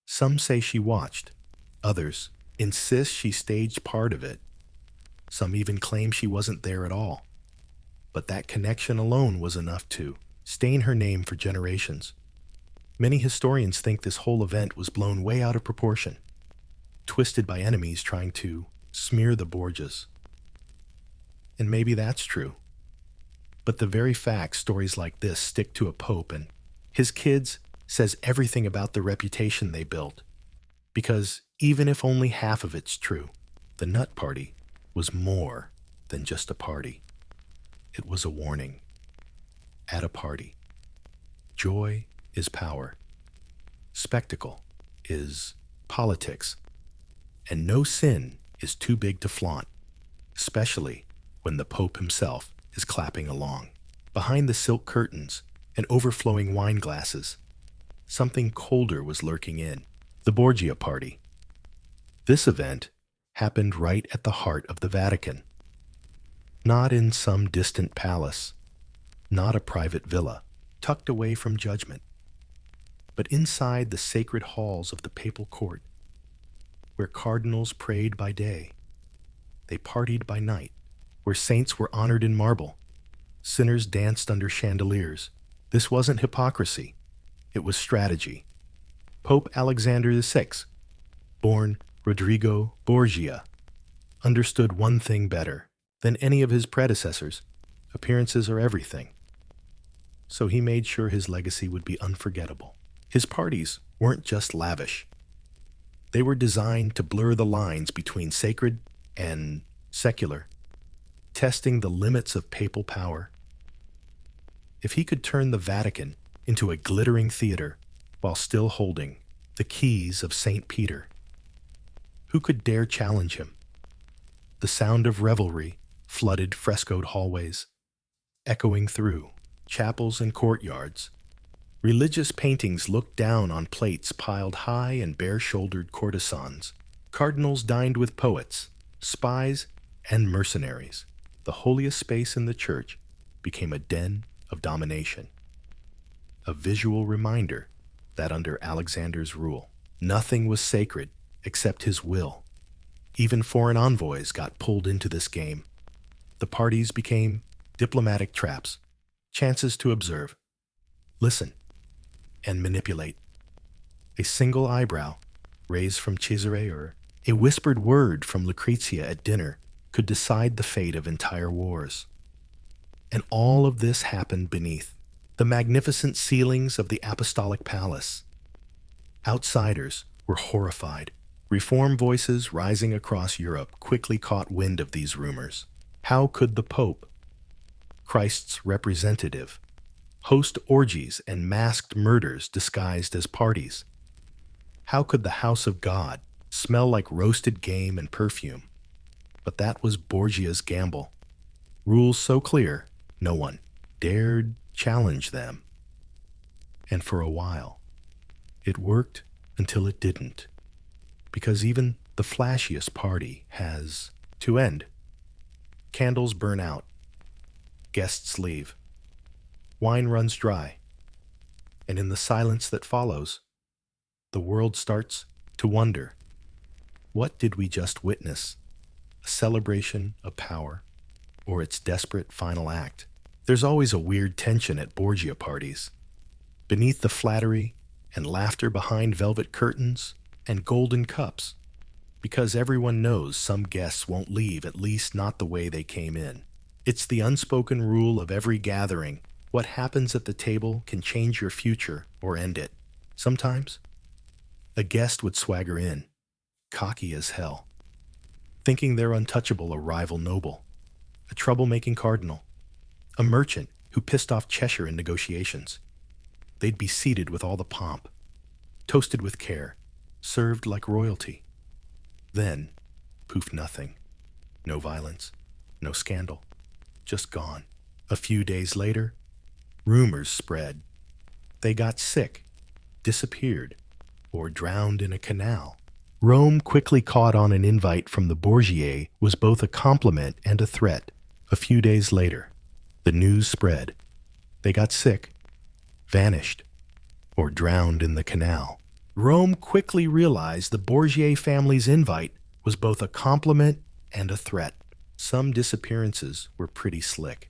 Some say she watched. Others insist she staged part of it. Some even claim she wasn't there at all. But that connection alone was enough to stain her name for generations. Many historians think this whole event was blown way out of proportion, twisted by enemies trying to smear the Borgias. And maybe that's true. But the very fact stories like this stick to a pope and his kids says everything about the reputation they built. Because even if only half of it's true, the nut party was more than just a party. It was a warning. At a party, joy is power. Spectacle is politics. And no sin is too big to flaunt, especially when the Pope himself is clapping along. Behind the silk curtains and overflowing wine glasses, something colder was lurking in: the Borgia party. This event happened right at the heart of the Vatican. Not in some distant palace, not a private villa, tucked away from judgment, but inside the sacred halls of the papal court, where cardinals prayed by day, they partied by night, where saints were honored in marble, sinners danced under chandeliers. This wasn't hypocrisy, it was strategy. Pope Alexander VI, born Rodrigo Borgia, understood one thing better than any of his predecessors: appearances are everything. So he made sure his legacy would be unforgettable. His parties weren't just lavish. They were designed to blur the lines between sacred and secular, testing the limits of papal power. If he could turn the Vatican into a glittering theater while still holding the keys of St. Peter, who could dare challenge him? The sound of revelry flooded frescoed hallways, echoing through chapels and courtyards. Religious paintings looked down on plates piled high and bare-shouldered courtesans. Cardinals dined with poets, spies, and mercenaries. The holiest space in the church became a den of domination. A visual reminder that under Alexander's rule, nothing was sacred except his will. Even foreign envoys got pulled into this game. The parties became diplomatic traps, chances to observe, listen, and manipulate. A single eyebrow raised from Cesare or a whispered word from Lucrezia at dinner could decide the fate of entire wars. And all of this happened beneath the magnificent ceilings of the Apostolic Palace. Outsiders were horrified. Reform voices rising across Europe quickly caught wind of these rumors. How could the Pope, Christ's representative, host orgies and masked murders disguised as parties? How could the house of God smell like roasted game and perfume? But that was Borgia's gamble. Rules so clear, no one dared challenge them. And for a while, it worked until it didn't. Because even the flashiest party has to end. Candles burn out. Guests leave. Wine runs dry. And in the silence that follows, the world starts to wonder. What did we just witness? A celebration of power, or its desperate final act? There's always a weird tension at Borgia parties. Beneath the flattery and laughter behind velvet curtains and golden cups, because everyone knows some guests won't leave, at least not the way they came in. It's the unspoken rule of every gathering. What happens at the table can change your future or end it. Sometimes, a guest would swagger in, cocky as hell, thinking they're untouchable, a rival noble, a troublemaking cardinal, a merchant who pissed off Cheshire in negotiations. They'd be seated with all the pomp, toasted with care, served like royalty. Then, poof, nothing. No violence, no scandal, just gone. A few days later, rumors spread. They got sick, disappeared, or drowned in a canal. Rome quickly caught on an invite from the Borgia was both a compliment and a threat. A few days later, the news spread. They got sick, vanished, or drowned in the canal. Rome quickly realized the Borgia family's invite was both a compliment and a threat. Some disappearances were pretty slick.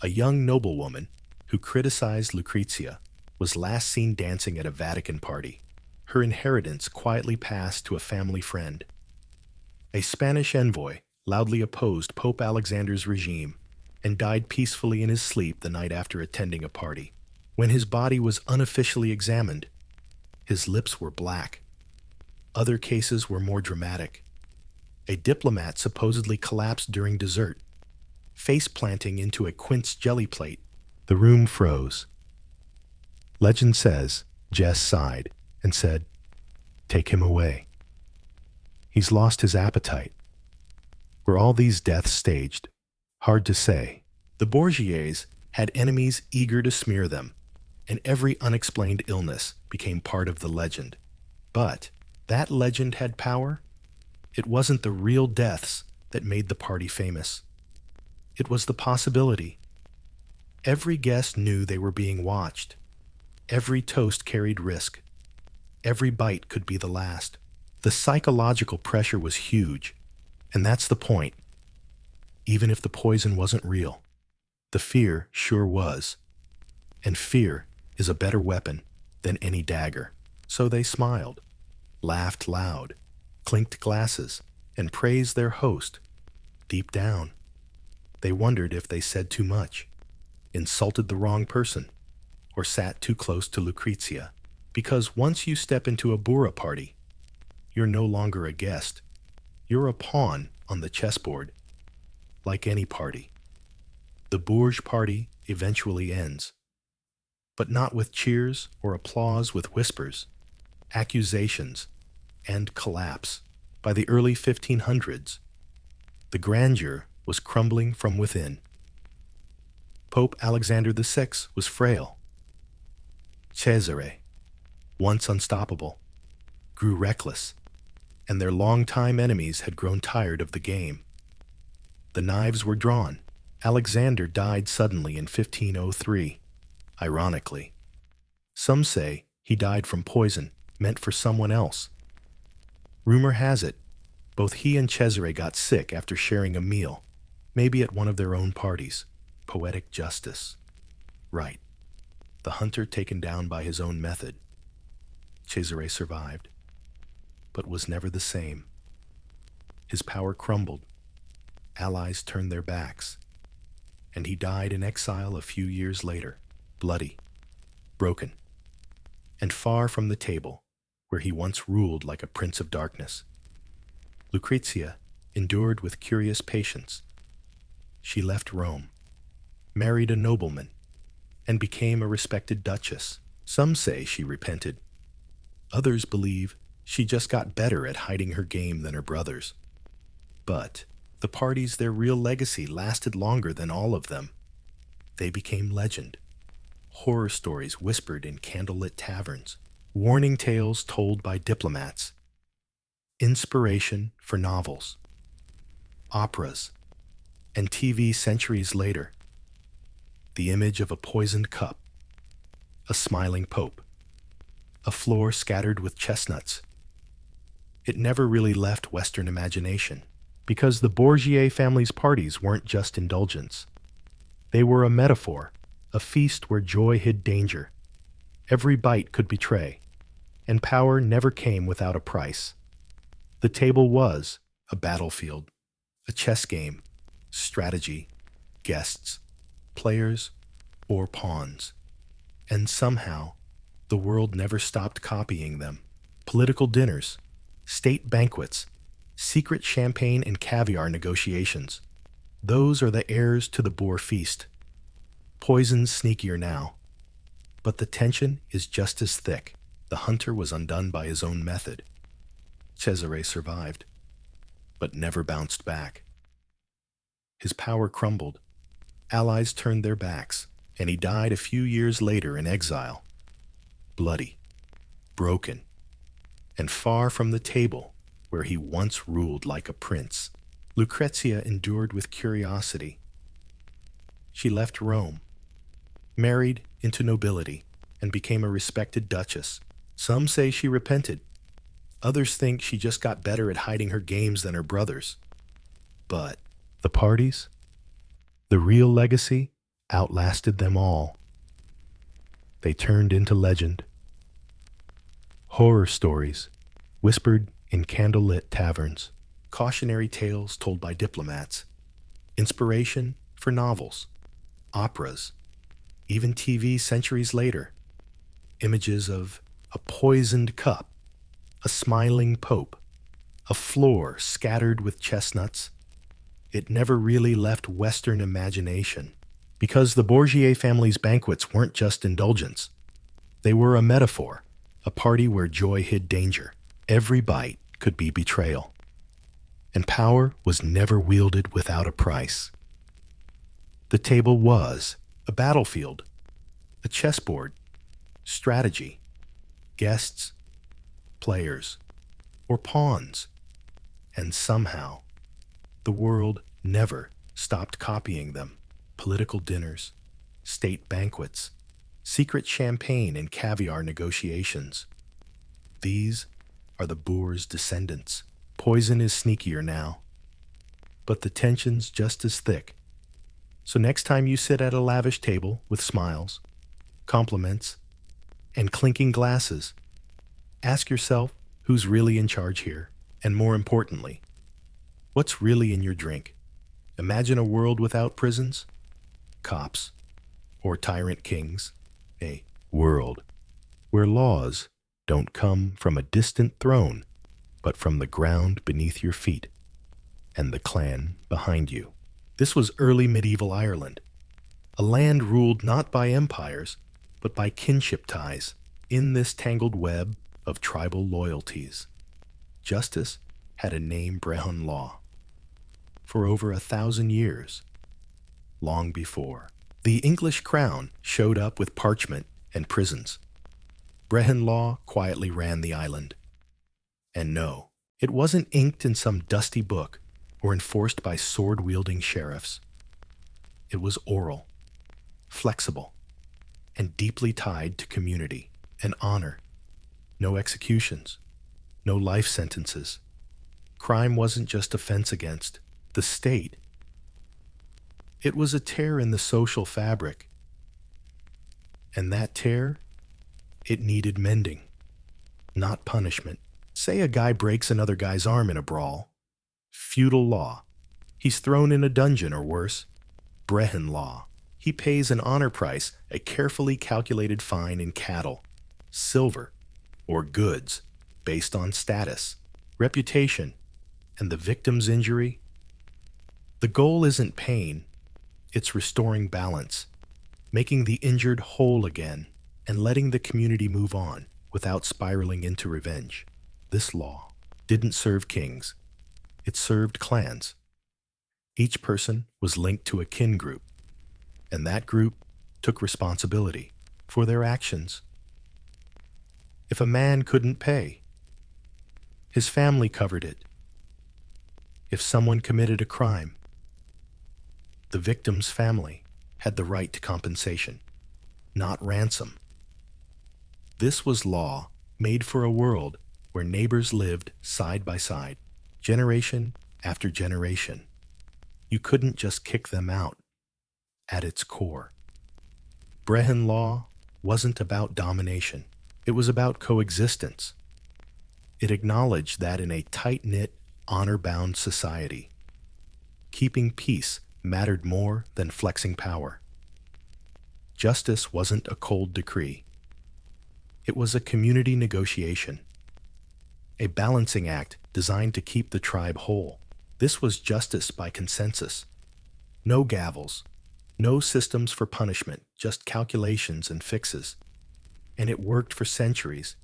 A young noblewoman who criticized Lucrezia was last seen dancing at a Vatican party. Her inheritance quietly passed to a family friend. A Spanish envoy loudly opposed Pope Alexander's regime and died peacefully in his sleep the night after attending a party. When his body was unofficially examined, his lips were black. Other cases were more dramatic. A diplomat supposedly collapsed during dessert, face planting into a quince jelly plate. The room froze. Legend says Jess sighed and said, "Take him away. He's lost his appetite." Were all these deaths staged? Hard to say. The Borgias had enemies eager to smear them, and every unexplained illness became part of the legend. But that legend had power. It wasn't the real deaths that made the party famous. It was the possibility. Every guest knew they were being watched. Every toast carried risk. Every bite could be the last. The psychological pressure was huge, and that's the point. Even if the poison wasn't real, the fear sure was. And fear is a better weapon than any dagger. So they smiled, laughed loud, clinked glasses, and praised their host. Deep down, they wondered if they said too much, insulted the wrong person, or sat too close to Lucrezia. Because once you step into a Bura party, you're no longer a guest. You're a pawn on the chessboard. Like any party, the Bourge party eventually ends. But not with cheers or applause, with whispers, accusations, and collapse. By the early 1500s, the grandeur was crumbling from within. Pope Alexander VI was frail. Cesare, once unstoppable, grew reckless, and their longtime enemies had grown tired of the game. The knives were drawn. Alexander died suddenly in 1503, ironically. Some say he died from poison meant for someone else. Rumor has it, both he and Cesare got sick after sharing a meal, maybe at one of their own parties. Poetic justice. Right. The hunter taken down by his own method. Cesare survived, but was never the same. His power crumbled. Allies turned their backs, and he died in exile a few years later, bloody, broken, and far from the table where he once ruled like a prince of darkness. Lucrezia endured with curious patience. She left Rome, married a nobleman, and became a respected duchess. Some say she repented. Others believe she just got better at hiding her game than her brothers. But the parties, their real legacy, lasted longer than all of them. They became legend. Horror stories whispered in candlelit taverns, warning tales told by diplomats, inspiration for novels, operas, and TV centuries later. The image of a poisoned cup, a smiling pope, a floor scattered with chestnuts. it never really left Western imagination, because the Borgia family's parties weren't just indulgence. They were a metaphor, a feast where joy hid danger. Every bite could betray, and power never came without a price. The table was a battlefield, a chess game, strategy, guests, players, or pawns. And somehow, the world never stopped copying them. Political dinners, state banquets, secret champagne and caviar negotiations. Those are the heirs to the boar feast. Poison's sneakier now, but the tension is just as thick. The hunter was undone by his own method. Cesare survived, but never bounced back. His power crumbled. Allies turned their backs, and he died a few years later in exile. Bloody, broken, and far from the table where he once ruled like a prince. Lucrezia endured with curiosity. She left Rome, married into nobility, and became a respected duchess. Some say she repented. Others think she just got better at hiding her games than her brothers. But the parties, the real legacy, outlasted them all. They turned into legend. Horror stories, whispered in candlelit taverns, cautionary tales told by diplomats, inspiration for novels, operas, even TV centuries later. Images of a poisoned cup, a smiling pope, a floor scattered with chestnuts. It never really left Western imagination, because the Borgia family's banquets weren't just indulgence. They were a metaphor, a party where joy hid danger. Every bite could be betrayal. And power was never wielded without a price. The table was a battlefield, a chessboard, strategy, guests, players, or pawns. And somehow, the world never stopped copying them. Political dinners, state banquets, secret champagne and caviar negotiations. These are the boor's descendants. Poison is sneakier now, but the tension's just as thick. So next time you sit at a lavish table with smiles, compliments, and clinking glasses, ask yourself who's really in charge here, and more importantly, what's really in your drink? Imagine a world without prisons, cops, or tyrant kings. A world where laws don't come from a distant throne, but from the ground beneath your feet and the clan behind you. This was early medieval Ireland, a land ruled not by empires, but by kinship ties. In this tangled web of tribal loyalties, justice had a name: Brehon law. For over 1,000 years, long before the English crown showed up with parchment and prisons, Brehon law quietly ran the island. And no, it wasn't inked in some dusty book or enforced by sword-wielding sheriffs. It was oral, flexible, and deeply tied to community and honor. No executions, no life sentences. Crime wasn't just offense against the state. It was a tear in the social fabric. And that tear, it needed mending, not punishment. Say a guy breaks another guy's arm in a brawl. Feudal law. He's thrown in a dungeon or worse. Brehon law. He pays an honor price, a carefully calculated fine in cattle, silver, or goods based on status, reputation, and the victim's injury. The goal isn't pain, it's restoring balance, making the injured whole again, and letting the community move on without spiraling into revenge. This law didn't serve kings, it served clans. Each person was linked to a kin group, and that group took responsibility for their actions. If a man couldn't pay, his family covered it. If someone committed a crime, the victim's family had the right to compensation, not ransom. This was law made for a world where neighbors lived side by side, generation after generation. You couldn't just kick them out. At its core, Brehon law wasn't about domination. It was about coexistence. It acknowledged that in a tight-knit, honor-bound society, keeping peace mattered more than flexing power. Justice wasn't a cold decree. It was a community negotiation, a balancing act designed to keep the tribe whole. This was justice by consensus. No gavels, no systems for punishment, just calculations and fixes. And it worked for centuries.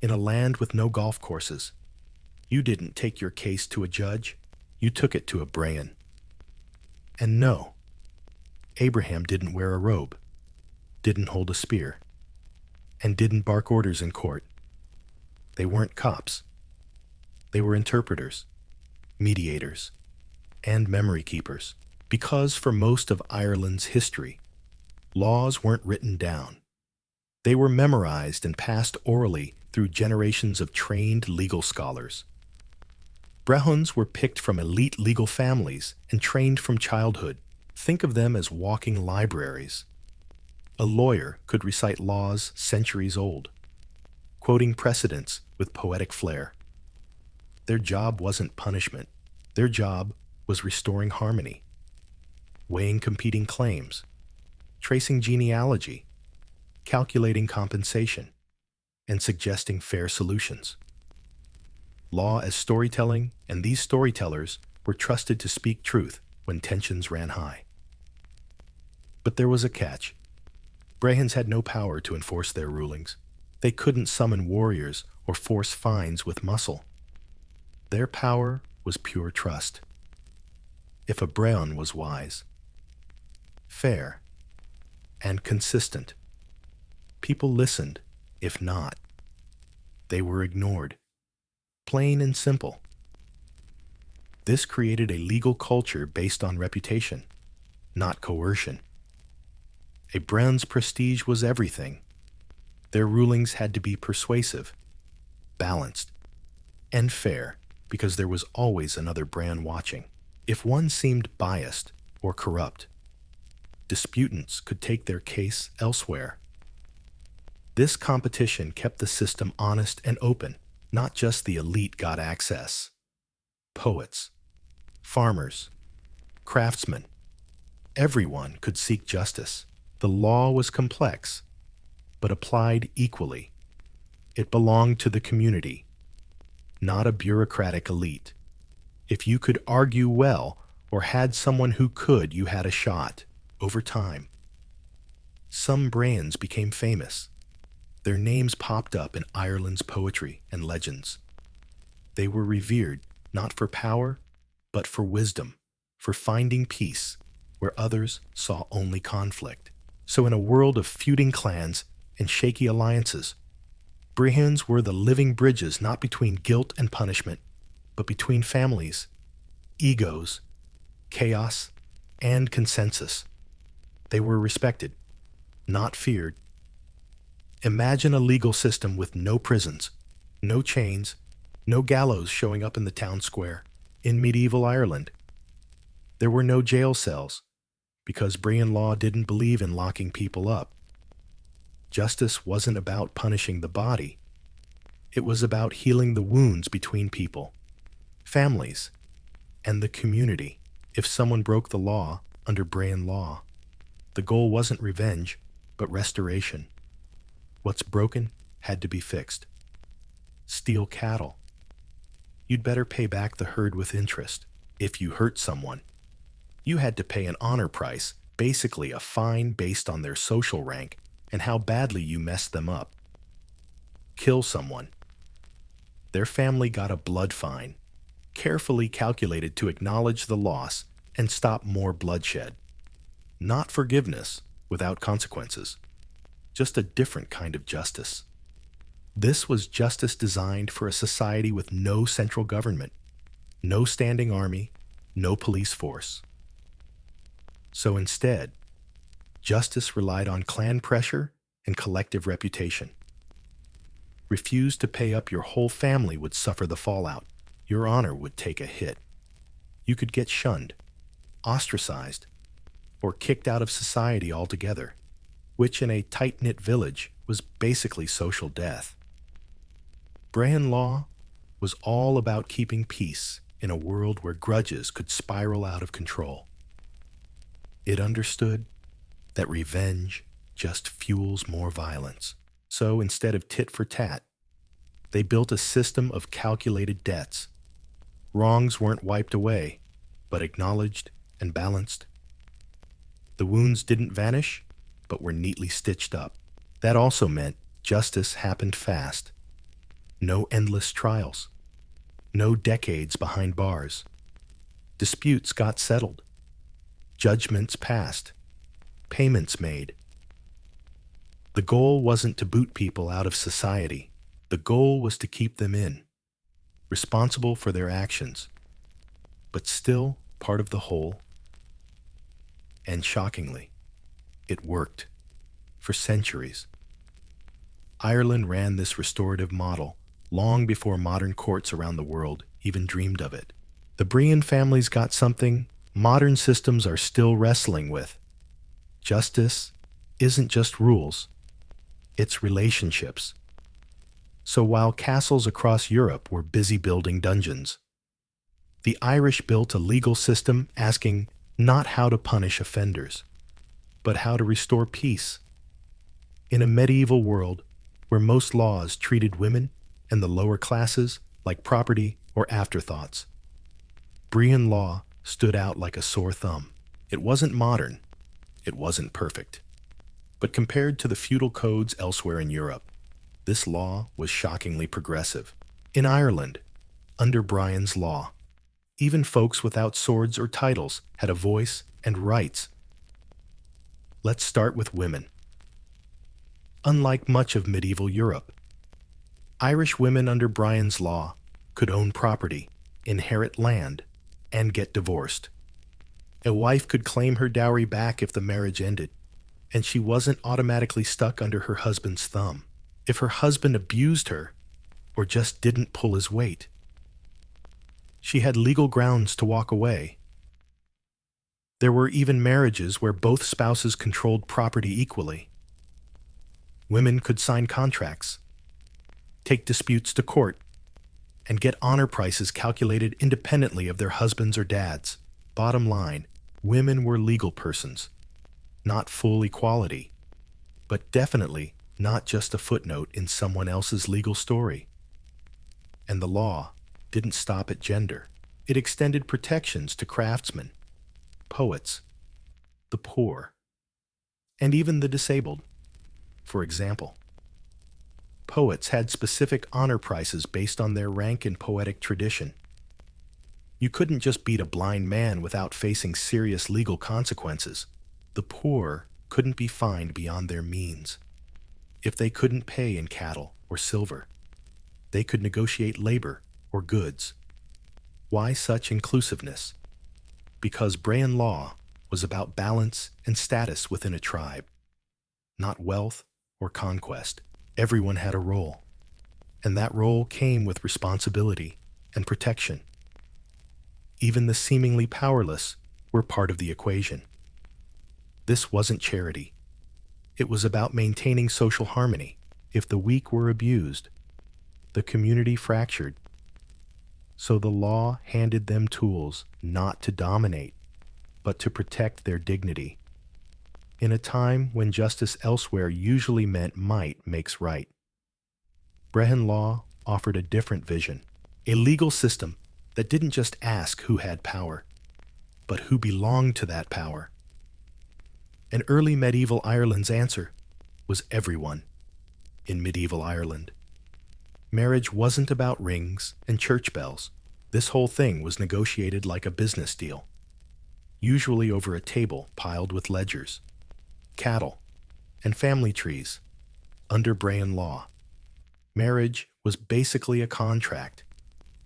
In a land with no golf courses, you didn't take your case to a judge, you took it to a Brehon. And no, Abraham didn't wear a robe, didn't hold a spear, and didn't bark orders in court. They weren't cops. They were interpreters, mediators, and memory keepers. Because for most of Ireland's history, laws weren't written down. They were memorized and passed orally through generations of trained legal scholars. Brehons were picked from elite legal families and trained from childhood. Think of them as walking libraries. A lawyer could recite laws centuries old, quoting precedents with poetic flair. Their job wasn't punishment. Their job was restoring harmony, weighing competing claims, tracing genealogy, calculating compensation, and suggesting fair solutions. Law as storytelling, and these storytellers were trusted to speak truth when tensions ran high. But there was a catch. Brehons had no power to enforce their rulings. They couldn't summon warriors or force fines with muscle. Their power was pure trust. If a Brehon was wise, fair, and consistent, people listened. If not, they were ignored. Plain and simple. This created a legal culture based on reputation, not coercion. A Brehon's prestige was everything. Their rulings had to be persuasive, balanced, and fair, because there was always another Brehon watching. If one seemed biased or corrupt, disputants could take their case elsewhere. This competition kept the system honest and open. Not just the elite got access. Poets, farmers, craftsmen, everyone could seek justice. The law was complex, but applied equally. It belonged to the community, not a bureaucratic elite. If you could argue well or had someone who could, you had a shot. Over time, some Brehons became famous. Their names popped up in Ireland's poetry and legends. They were revered not for power, but for wisdom, for finding peace where others saw only conflict. So in a world of feuding clans and shaky alliances, Brehons were the living bridges not between guilt and punishment, but between families, egos, chaos, and consensus. They were respected, not feared. Imagine a legal system with no prisons, no chains, no gallows showing up in the town square. In medieval Ireland, there were no jail cells, because Brehon law didn't believe in locking people up. Justice wasn't about punishing the body. It was about healing the wounds between people, families, and the community. If someone broke the law under Brehon law, the goal wasn't revenge, but restoration. What's broken had to be fixed. Steal cattle. You'd better pay back the herd with interest. If you hurt someone, you had to pay an honor price, basically a fine based on their social rank and how badly you messed them up. Kill someone. Their family got a blood fine, carefully calculated to acknowledge the loss and stop more bloodshed. Not forgiveness without consequences, just a different kind of justice. This was justice designed for a society with no central government, no standing army, no police force. So instead, justice relied on clan pressure and collective reputation. refused to pay up, your whole family would suffer the fallout. Your honor would take a hit. You could get shunned, ostracized, or kicked out of society altogether, which in a tight-knit village was basically social death. Brehon law was all about keeping peace in a world where grudges could spiral out of control. It understood that revenge just fuels more violence. So instead of tit for tat, they built a system of calculated debts. Wrongs weren't wiped away, but acknowledged and balanced. The wounds didn't vanish, but were neatly stitched up. That also meant justice happened fast. No endless trials. No decades behind bars. Disputes got settled. Judgments passed. Payments made. The goal wasn't to boot people out of society. The goal was to keep them in, responsible for their actions, but still part of the whole. And shockingly, it worked for centuries. Ireland ran this restorative model long before modern courts around the world even dreamed of it. The Brehon families got something modern systems are still wrestling with. Justice isn't just rules, it's relationships. So while castles across Europe were busy building dungeons, the Irish built a legal system asking not how to punish offenders, but how to restore peace. In a medieval world where most laws treated women and the lower classes like property or afterthoughts, Brehon law stood out like a sore thumb. It wasn't modern, it wasn't perfect, but compared to the feudal codes elsewhere in Europe, this law was shockingly progressive. In Ireland, under Brian's law, even folks without swords or titles had a voice and rights. Let's start with women. Unlike much of medieval Europe, Irish women under Brian's law could own property, inherit land, and get divorced. A wife could claim her dowry back if the marriage ended, and she wasn't automatically stuck under her husband's thumb if her husband abused her or just didn't pull his weight. She had legal grounds to walk away. There were even marriages where both spouses controlled property equally. Women could sign contracts, take disputes to court, and get honor prices calculated independently of their husbands or dads. Bottom line, women were legal persons. Not full equality, but definitely not just a footnote in someone else's legal story. And the law didn't stop at gender. It extended protections to craftsmen, poets, the poor, and even the disabled. For example, poets had specific honor prices based on their rank in poetic tradition. You couldn't just beat a blind man without facing serious legal consequences. The poor couldn't be fined beyond their means. If they couldn't pay in cattle or silver, they could negotiate labor or goods. Why such inclusiveness? Because Brehon law was about balance and status within a tribe, not wealth or conquest. Everyone had a role, and that role came with responsibility and protection. Even the seemingly powerless were part of the equation. This wasn't charity. It was about maintaining social harmony. If the weak were abused, the community fractured. So the law handed them tools not to dominate, but to protect their dignity. In a time when justice elsewhere usually meant might makes right, Brehon law offered a different vision, a legal system that didn't just ask who had power, but who belonged to that power. And early medieval Ireland's answer was everyone in medieval Ireland. Marriage wasn't about rings and church bells. This whole thing was negotiated like a business deal, usually over a table piled with ledgers, cattle, and family trees. Under Brehon law, marriage was basically a contract,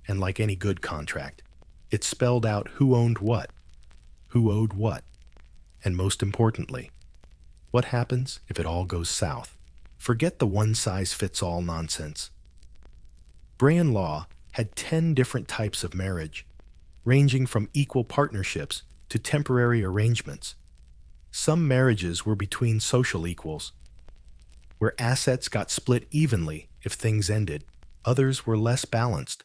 and like any good contract, it spelled out who owned what, who owed what, and most importantly, what happens if it all goes south. Forget the one-size-fits-all nonsense. Brayan law had 10 different types of marriage, ranging from equal partnerships to temporary arrangements. Some marriages were between social equals, where assets got split evenly if things ended. Others were less balanced,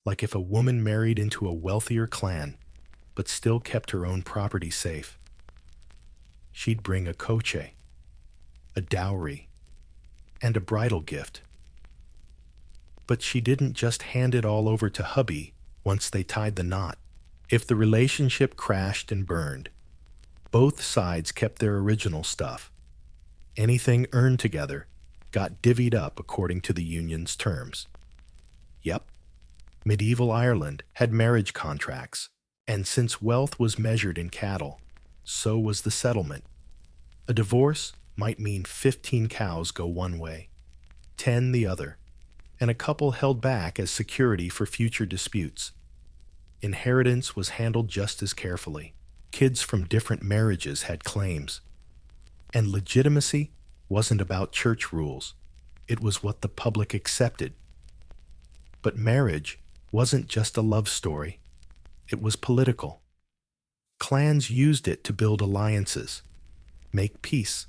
like if a woman married into a wealthier clan but still kept her own property safe. She'd bring a coche, a dowry, and a bridal gift. But she didn't just hand it all over to hubby once they tied the knot. If the relationship crashed and burned, both sides kept their original stuff. Anything earned together got divvied up according to the union's terms. Yep, medieval Ireland had marriage contracts, and since wealth was measured in cattle, so was the settlement. A divorce might mean 15 cows go one way, 10 the other, and a couple held back as security for future disputes. Inheritance was handled just as carefully. Kids from different marriages had claims. And legitimacy wasn't about church rules. It was what the public accepted. But marriage wasn't just a love story. It was political. Clans used it to build alliances, make peace,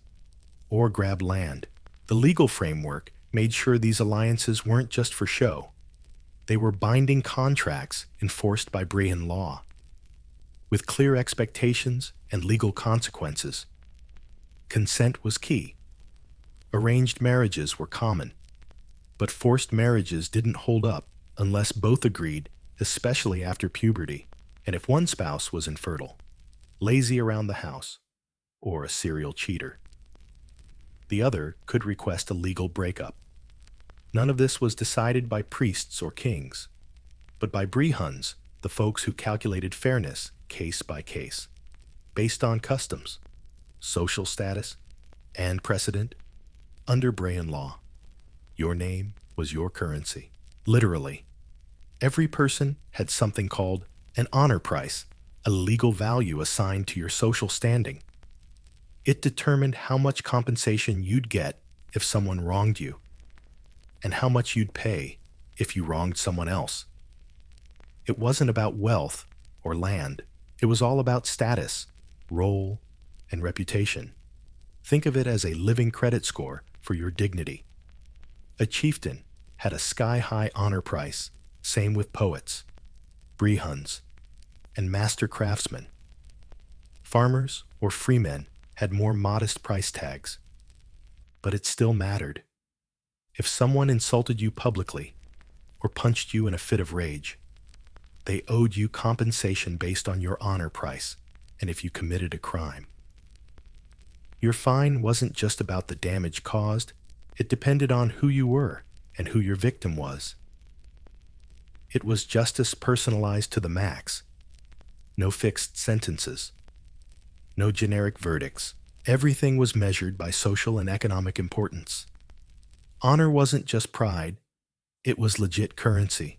or grab land. The legal framework made sure these alliances weren't just for show. They were binding contracts enforced by Brayan law, with clear expectations and legal consequences. Consent was key. Arranged marriages were common, but forced marriages didn't hold up unless both agreed, especially after puberty, and if one spouse was infertile, lazy around the house, or a serial cheater. The other could request a legal breakup. None of this was decided by priests or kings, but by brehons, the folks who calculated fairness case by case, based on customs, social status, and precedent. Under Brayan law, your name was your currency. Literally, every person had something called an honor price, a legal value assigned to your social standing. It determined how much compensation you'd get if someone wronged you, and how much you'd pay if you wronged someone else. It wasn't about wealth or land. It was all about status, role, and reputation. Think of it as a living credit score for your dignity. A chieftain had a sky-high honor price, same with poets, brehons, and master craftsmen. Farmers or freemen had more modest price tags, but it still mattered. If someone insulted you publicly or punched you in a fit of rage, they owed you compensation based on your honor price and if you committed a crime. Your fine wasn't just about the damage caused, it depended on who you were and who your victim was. It was justice personalized to the max. No fixed sentences. No generic verdicts. Everything was measured by social and economic importance. Honor wasn't just pride, it was legit currency.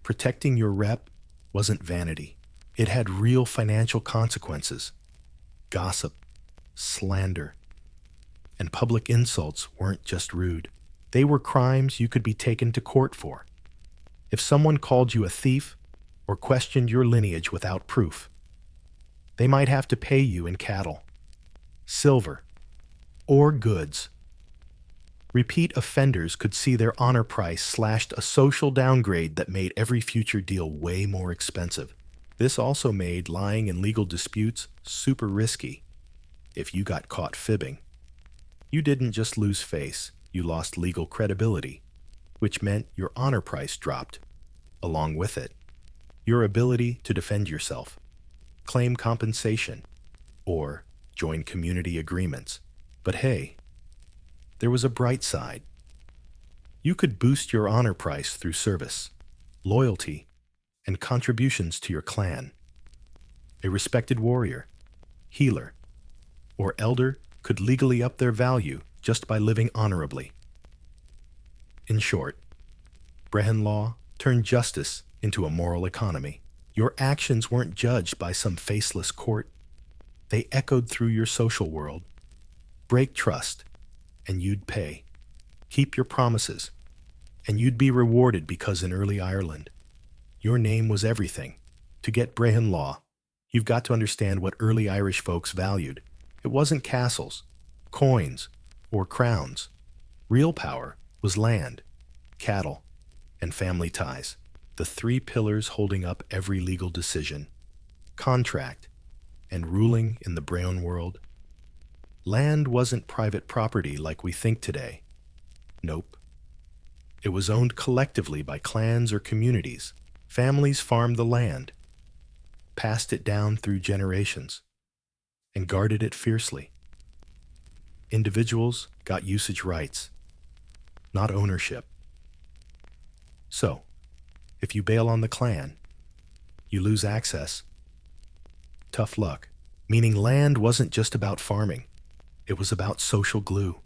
Protecting your rep wasn't vanity. It had real financial consequences. Gossip, slander, and public insults weren't just rude. They were crimes you could be taken to court for. If someone called you a thief or questioned your lineage without proof, they might have to pay you in cattle, silver, or goods. Repeat offenders could see their honor price slashed, a social downgrade that made every future deal way more expensive. This also made lying in legal disputes super risky. If you got caught fibbing, you didn't just lose face, you lost legal credibility, which meant your honor price dropped. Along with it, your ability to defend yourself, claim compensation, or join community agreements. But hey, there was a bright side. You could boost your honor price through service, loyalty, and contributions to your clan. A respected warrior, healer, or elder could legally up their value just by living honorably. In short, Brayan law turned justice into a moral economy. Your actions weren't judged by some faceless court. They echoed through your social world. Break trust, and you'd pay. Keep your promises, And you'd be rewarded because in early Ireland, your name was everything. To get Brehon law, you've got to understand what early Irish folks valued. It wasn't castles, coins, or crowns. Real power was land, cattle, and family ties. The three pillars holding up every legal decision, contract, and ruling in the Brehon world. Land wasn't private property like we think today. Nope. It was owned collectively by clans or communities. Families farmed the land, passed it down through generations, and guarded it fiercely. Individuals got usage rights, not ownership. So, if you bail on the clan, you lose access. Tough luck. Meaning land wasn't just about farming. It was about social glue.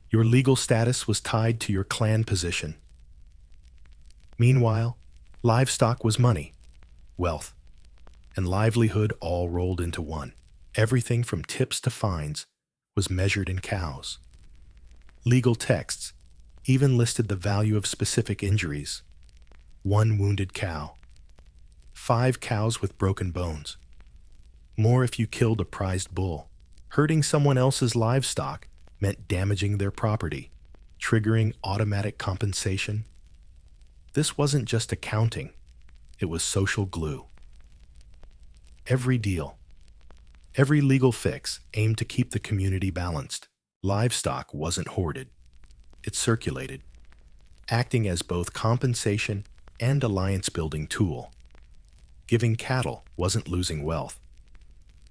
Your legal status was tied to your clan position. Meanwhile, livestock was money, wealth, and livelihood all rolled into one. Everything from tips to fines was measured in cows. Legal texts even listed the value of specific injuries. 1 wounded cow, 5 cows with broken bones. More if you killed a prized bull. Hurting someone else's livestock meant damaging their property, triggering automatic compensation. This wasn't just accounting, it was social glue. Every deal, every legal fix aimed to keep the community balanced. Livestock wasn't hoarded, it circulated, acting as both compensation and alliance-building tool. Giving cattle wasn't losing wealth,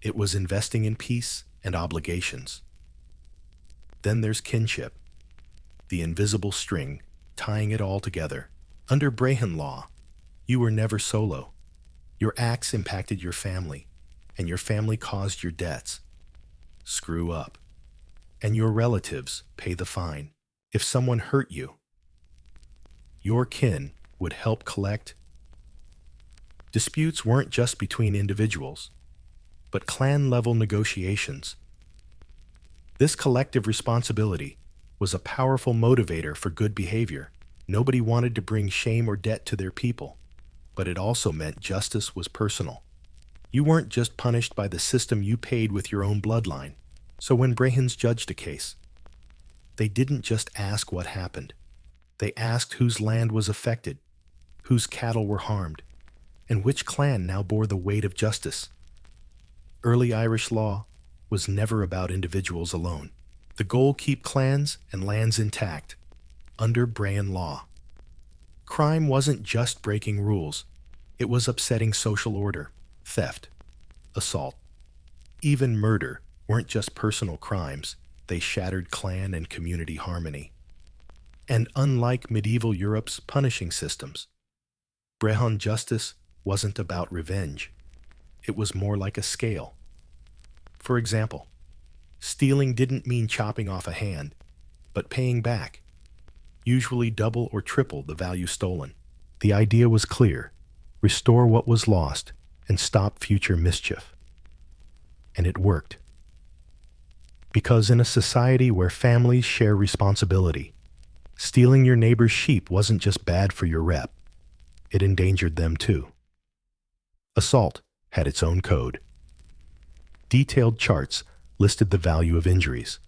it was investing in peace and obligations. Then there's kinship, the invisible string tying it all together. Under Brehon law, you were never solo. Your acts impacted your family, and your family caused your debts. Screw up. And your relatives pay the fine. If someone hurt you, your kin would help collect. Disputes weren't just between individuals, but clan-level negotiations. This collective responsibility was a powerful motivator for good behavior. Nobody wanted to bring shame or debt to their people, but it also meant justice was personal. You weren't just punished by the system you paid with your own bloodline. So when Brehons judged a case, they didn't just ask what happened. They asked whose land was affected, whose cattle were harmed, and which clan now bore the weight of justice. Early Irish law was never about individuals alone. The goal: keep clans and lands intact. Under Brehon law, crime wasn't just breaking rules, it was upsetting social order. Theft, assault, even murder weren't just personal crimes, they shattered clan and community harmony. And unlike medieval Europe's punishing systems, Brehon justice wasn't about revenge. It was more like a scale. For example, stealing didn't mean chopping off a hand, but paying back, usually double or triple the value stolen. The idea was clear: restore what was lost and stop future mischief. And it worked. Because in a society where families share responsibility, stealing your neighbor's sheep wasn't just bad for your rep, it endangered them too. Assault had its own code. Detailed charts listed the value of injuries,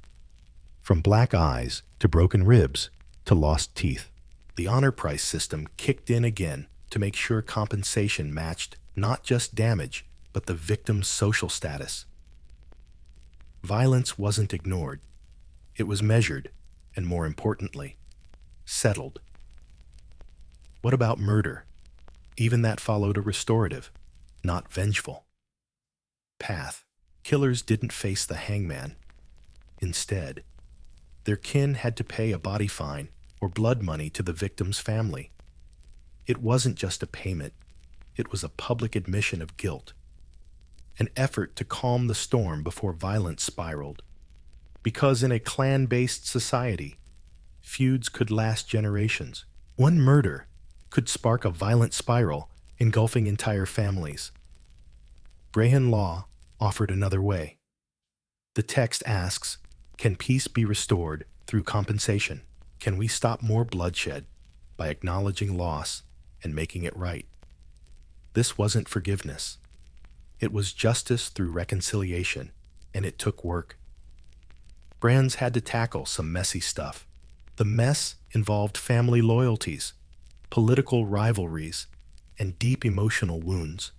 from black eyes to broken ribs to lost teeth. The honor price system kicked in again to make sure compensation matched not just damage, but the victim's social status. Violence wasn't ignored. It was measured, and more importantly, settled. What about murder? Even that followed a restorative, not vengeful, path. Killers didn't face the hangman. Instead, their kin had to pay a body fine or blood money to the victim's family. It wasn't just a payment, it was a public admission of guilt, an effort to calm the storm before violence spiraled. Because in a clan-based society, feuds could last generations. One murder could spark a violent spiral, engulfing entire families. Brehon law offered another way. The text asks, can peace be restored through compensation? Can we stop more bloodshed by acknowledging loss and making it right? This wasn't forgiveness. It was justice through reconciliation, and it took work. Brands had to tackle some messy stuff. The mess involved family loyalties, political rivalries, and deep emotional wounds.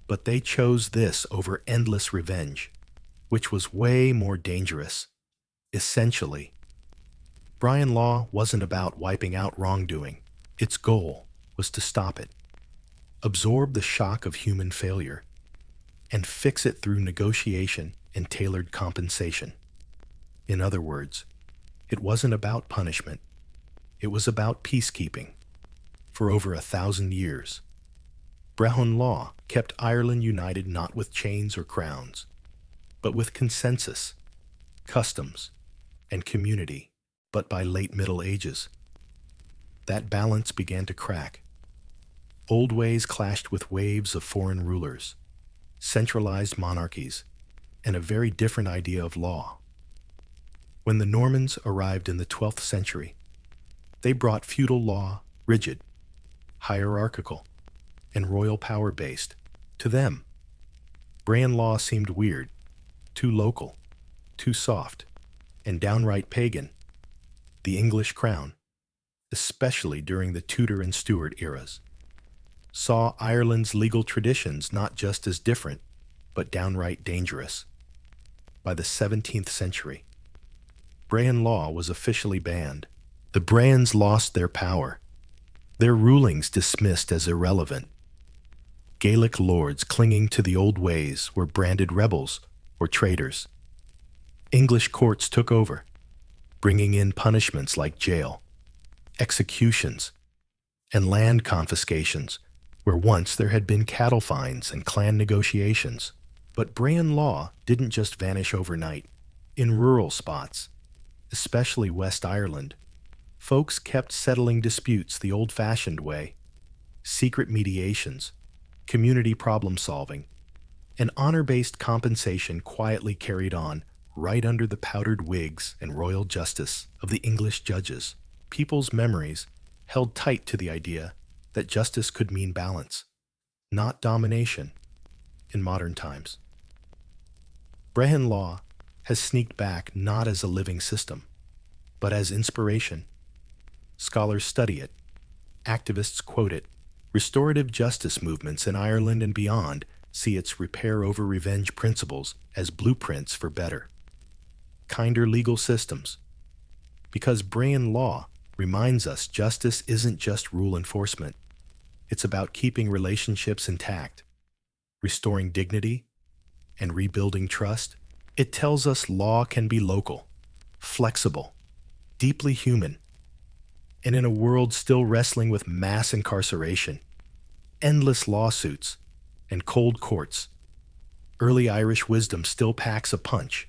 But they chose this over endless revenge, which was way more dangerous. Essentially, Bryan Law wasn't about wiping out wrongdoing. Its goal was to stop it, absorb the shock of human failure, and fix it through negotiation and tailored compensation. In other words, it wasn't about punishment. It was about peacekeeping. For over 1,000 years, Brehon Law kept Ireland united not with chains or crowns, but with consensus, customs, and community. But by late Middle Ages, that balance began to crack. Old ways clashed with waves of foreign rulers, centralized monarchies, and a very different idea of law. When the Normans arrived in the 12th century, they brought feudal law, rigid, hierarchical, and royal power-based. To them, Brehon Law seemed weird, too local, too soft, and downright pagan. The English crown, especially during the Tudor and Stuart eras, saw Ireland's legal traditions not just as different, but downright dangerous. By the 17th century, Brehon Law was officially banned. The Brehons lost their power, their rulings dismissed as irrelevant. Gaelic lords clinging to the old ways were branded rebels or traitors. English courts took over, bringing in punishments like jail, executions, and land confiscations, where once there had been cattle fines and clan negotiations. But Brehon Law didn't just vanish overnight. In rural spots, especially West Ireland, folks kept settling disputes the old-fashioned way: secret mediations, community problem-solving, and honor-based compensation quietly carried on right under the powdered wigs and royal justice of the English judges. People's memories held tight to the idea that justice could mean balance, not domination, in modern times. Brehon Law has sneaked back not as a living system, but as inspiration. Scholars study it, activists quote it, restorative justice movements in Ireland and beyond see its repair over revenge principles as blueprints for better, kinder legal systems. Because Brehon Law reminds us justice isn't just rule enforcement. It's about keeping relationships intact, restoring dignity, and rebuilding trust. It tells us law can be local, flexible, deeply human. And in a world still wrestling with mass incarceration, endless lawsuits, and cold courts, early Irish wisdom still packs a punch.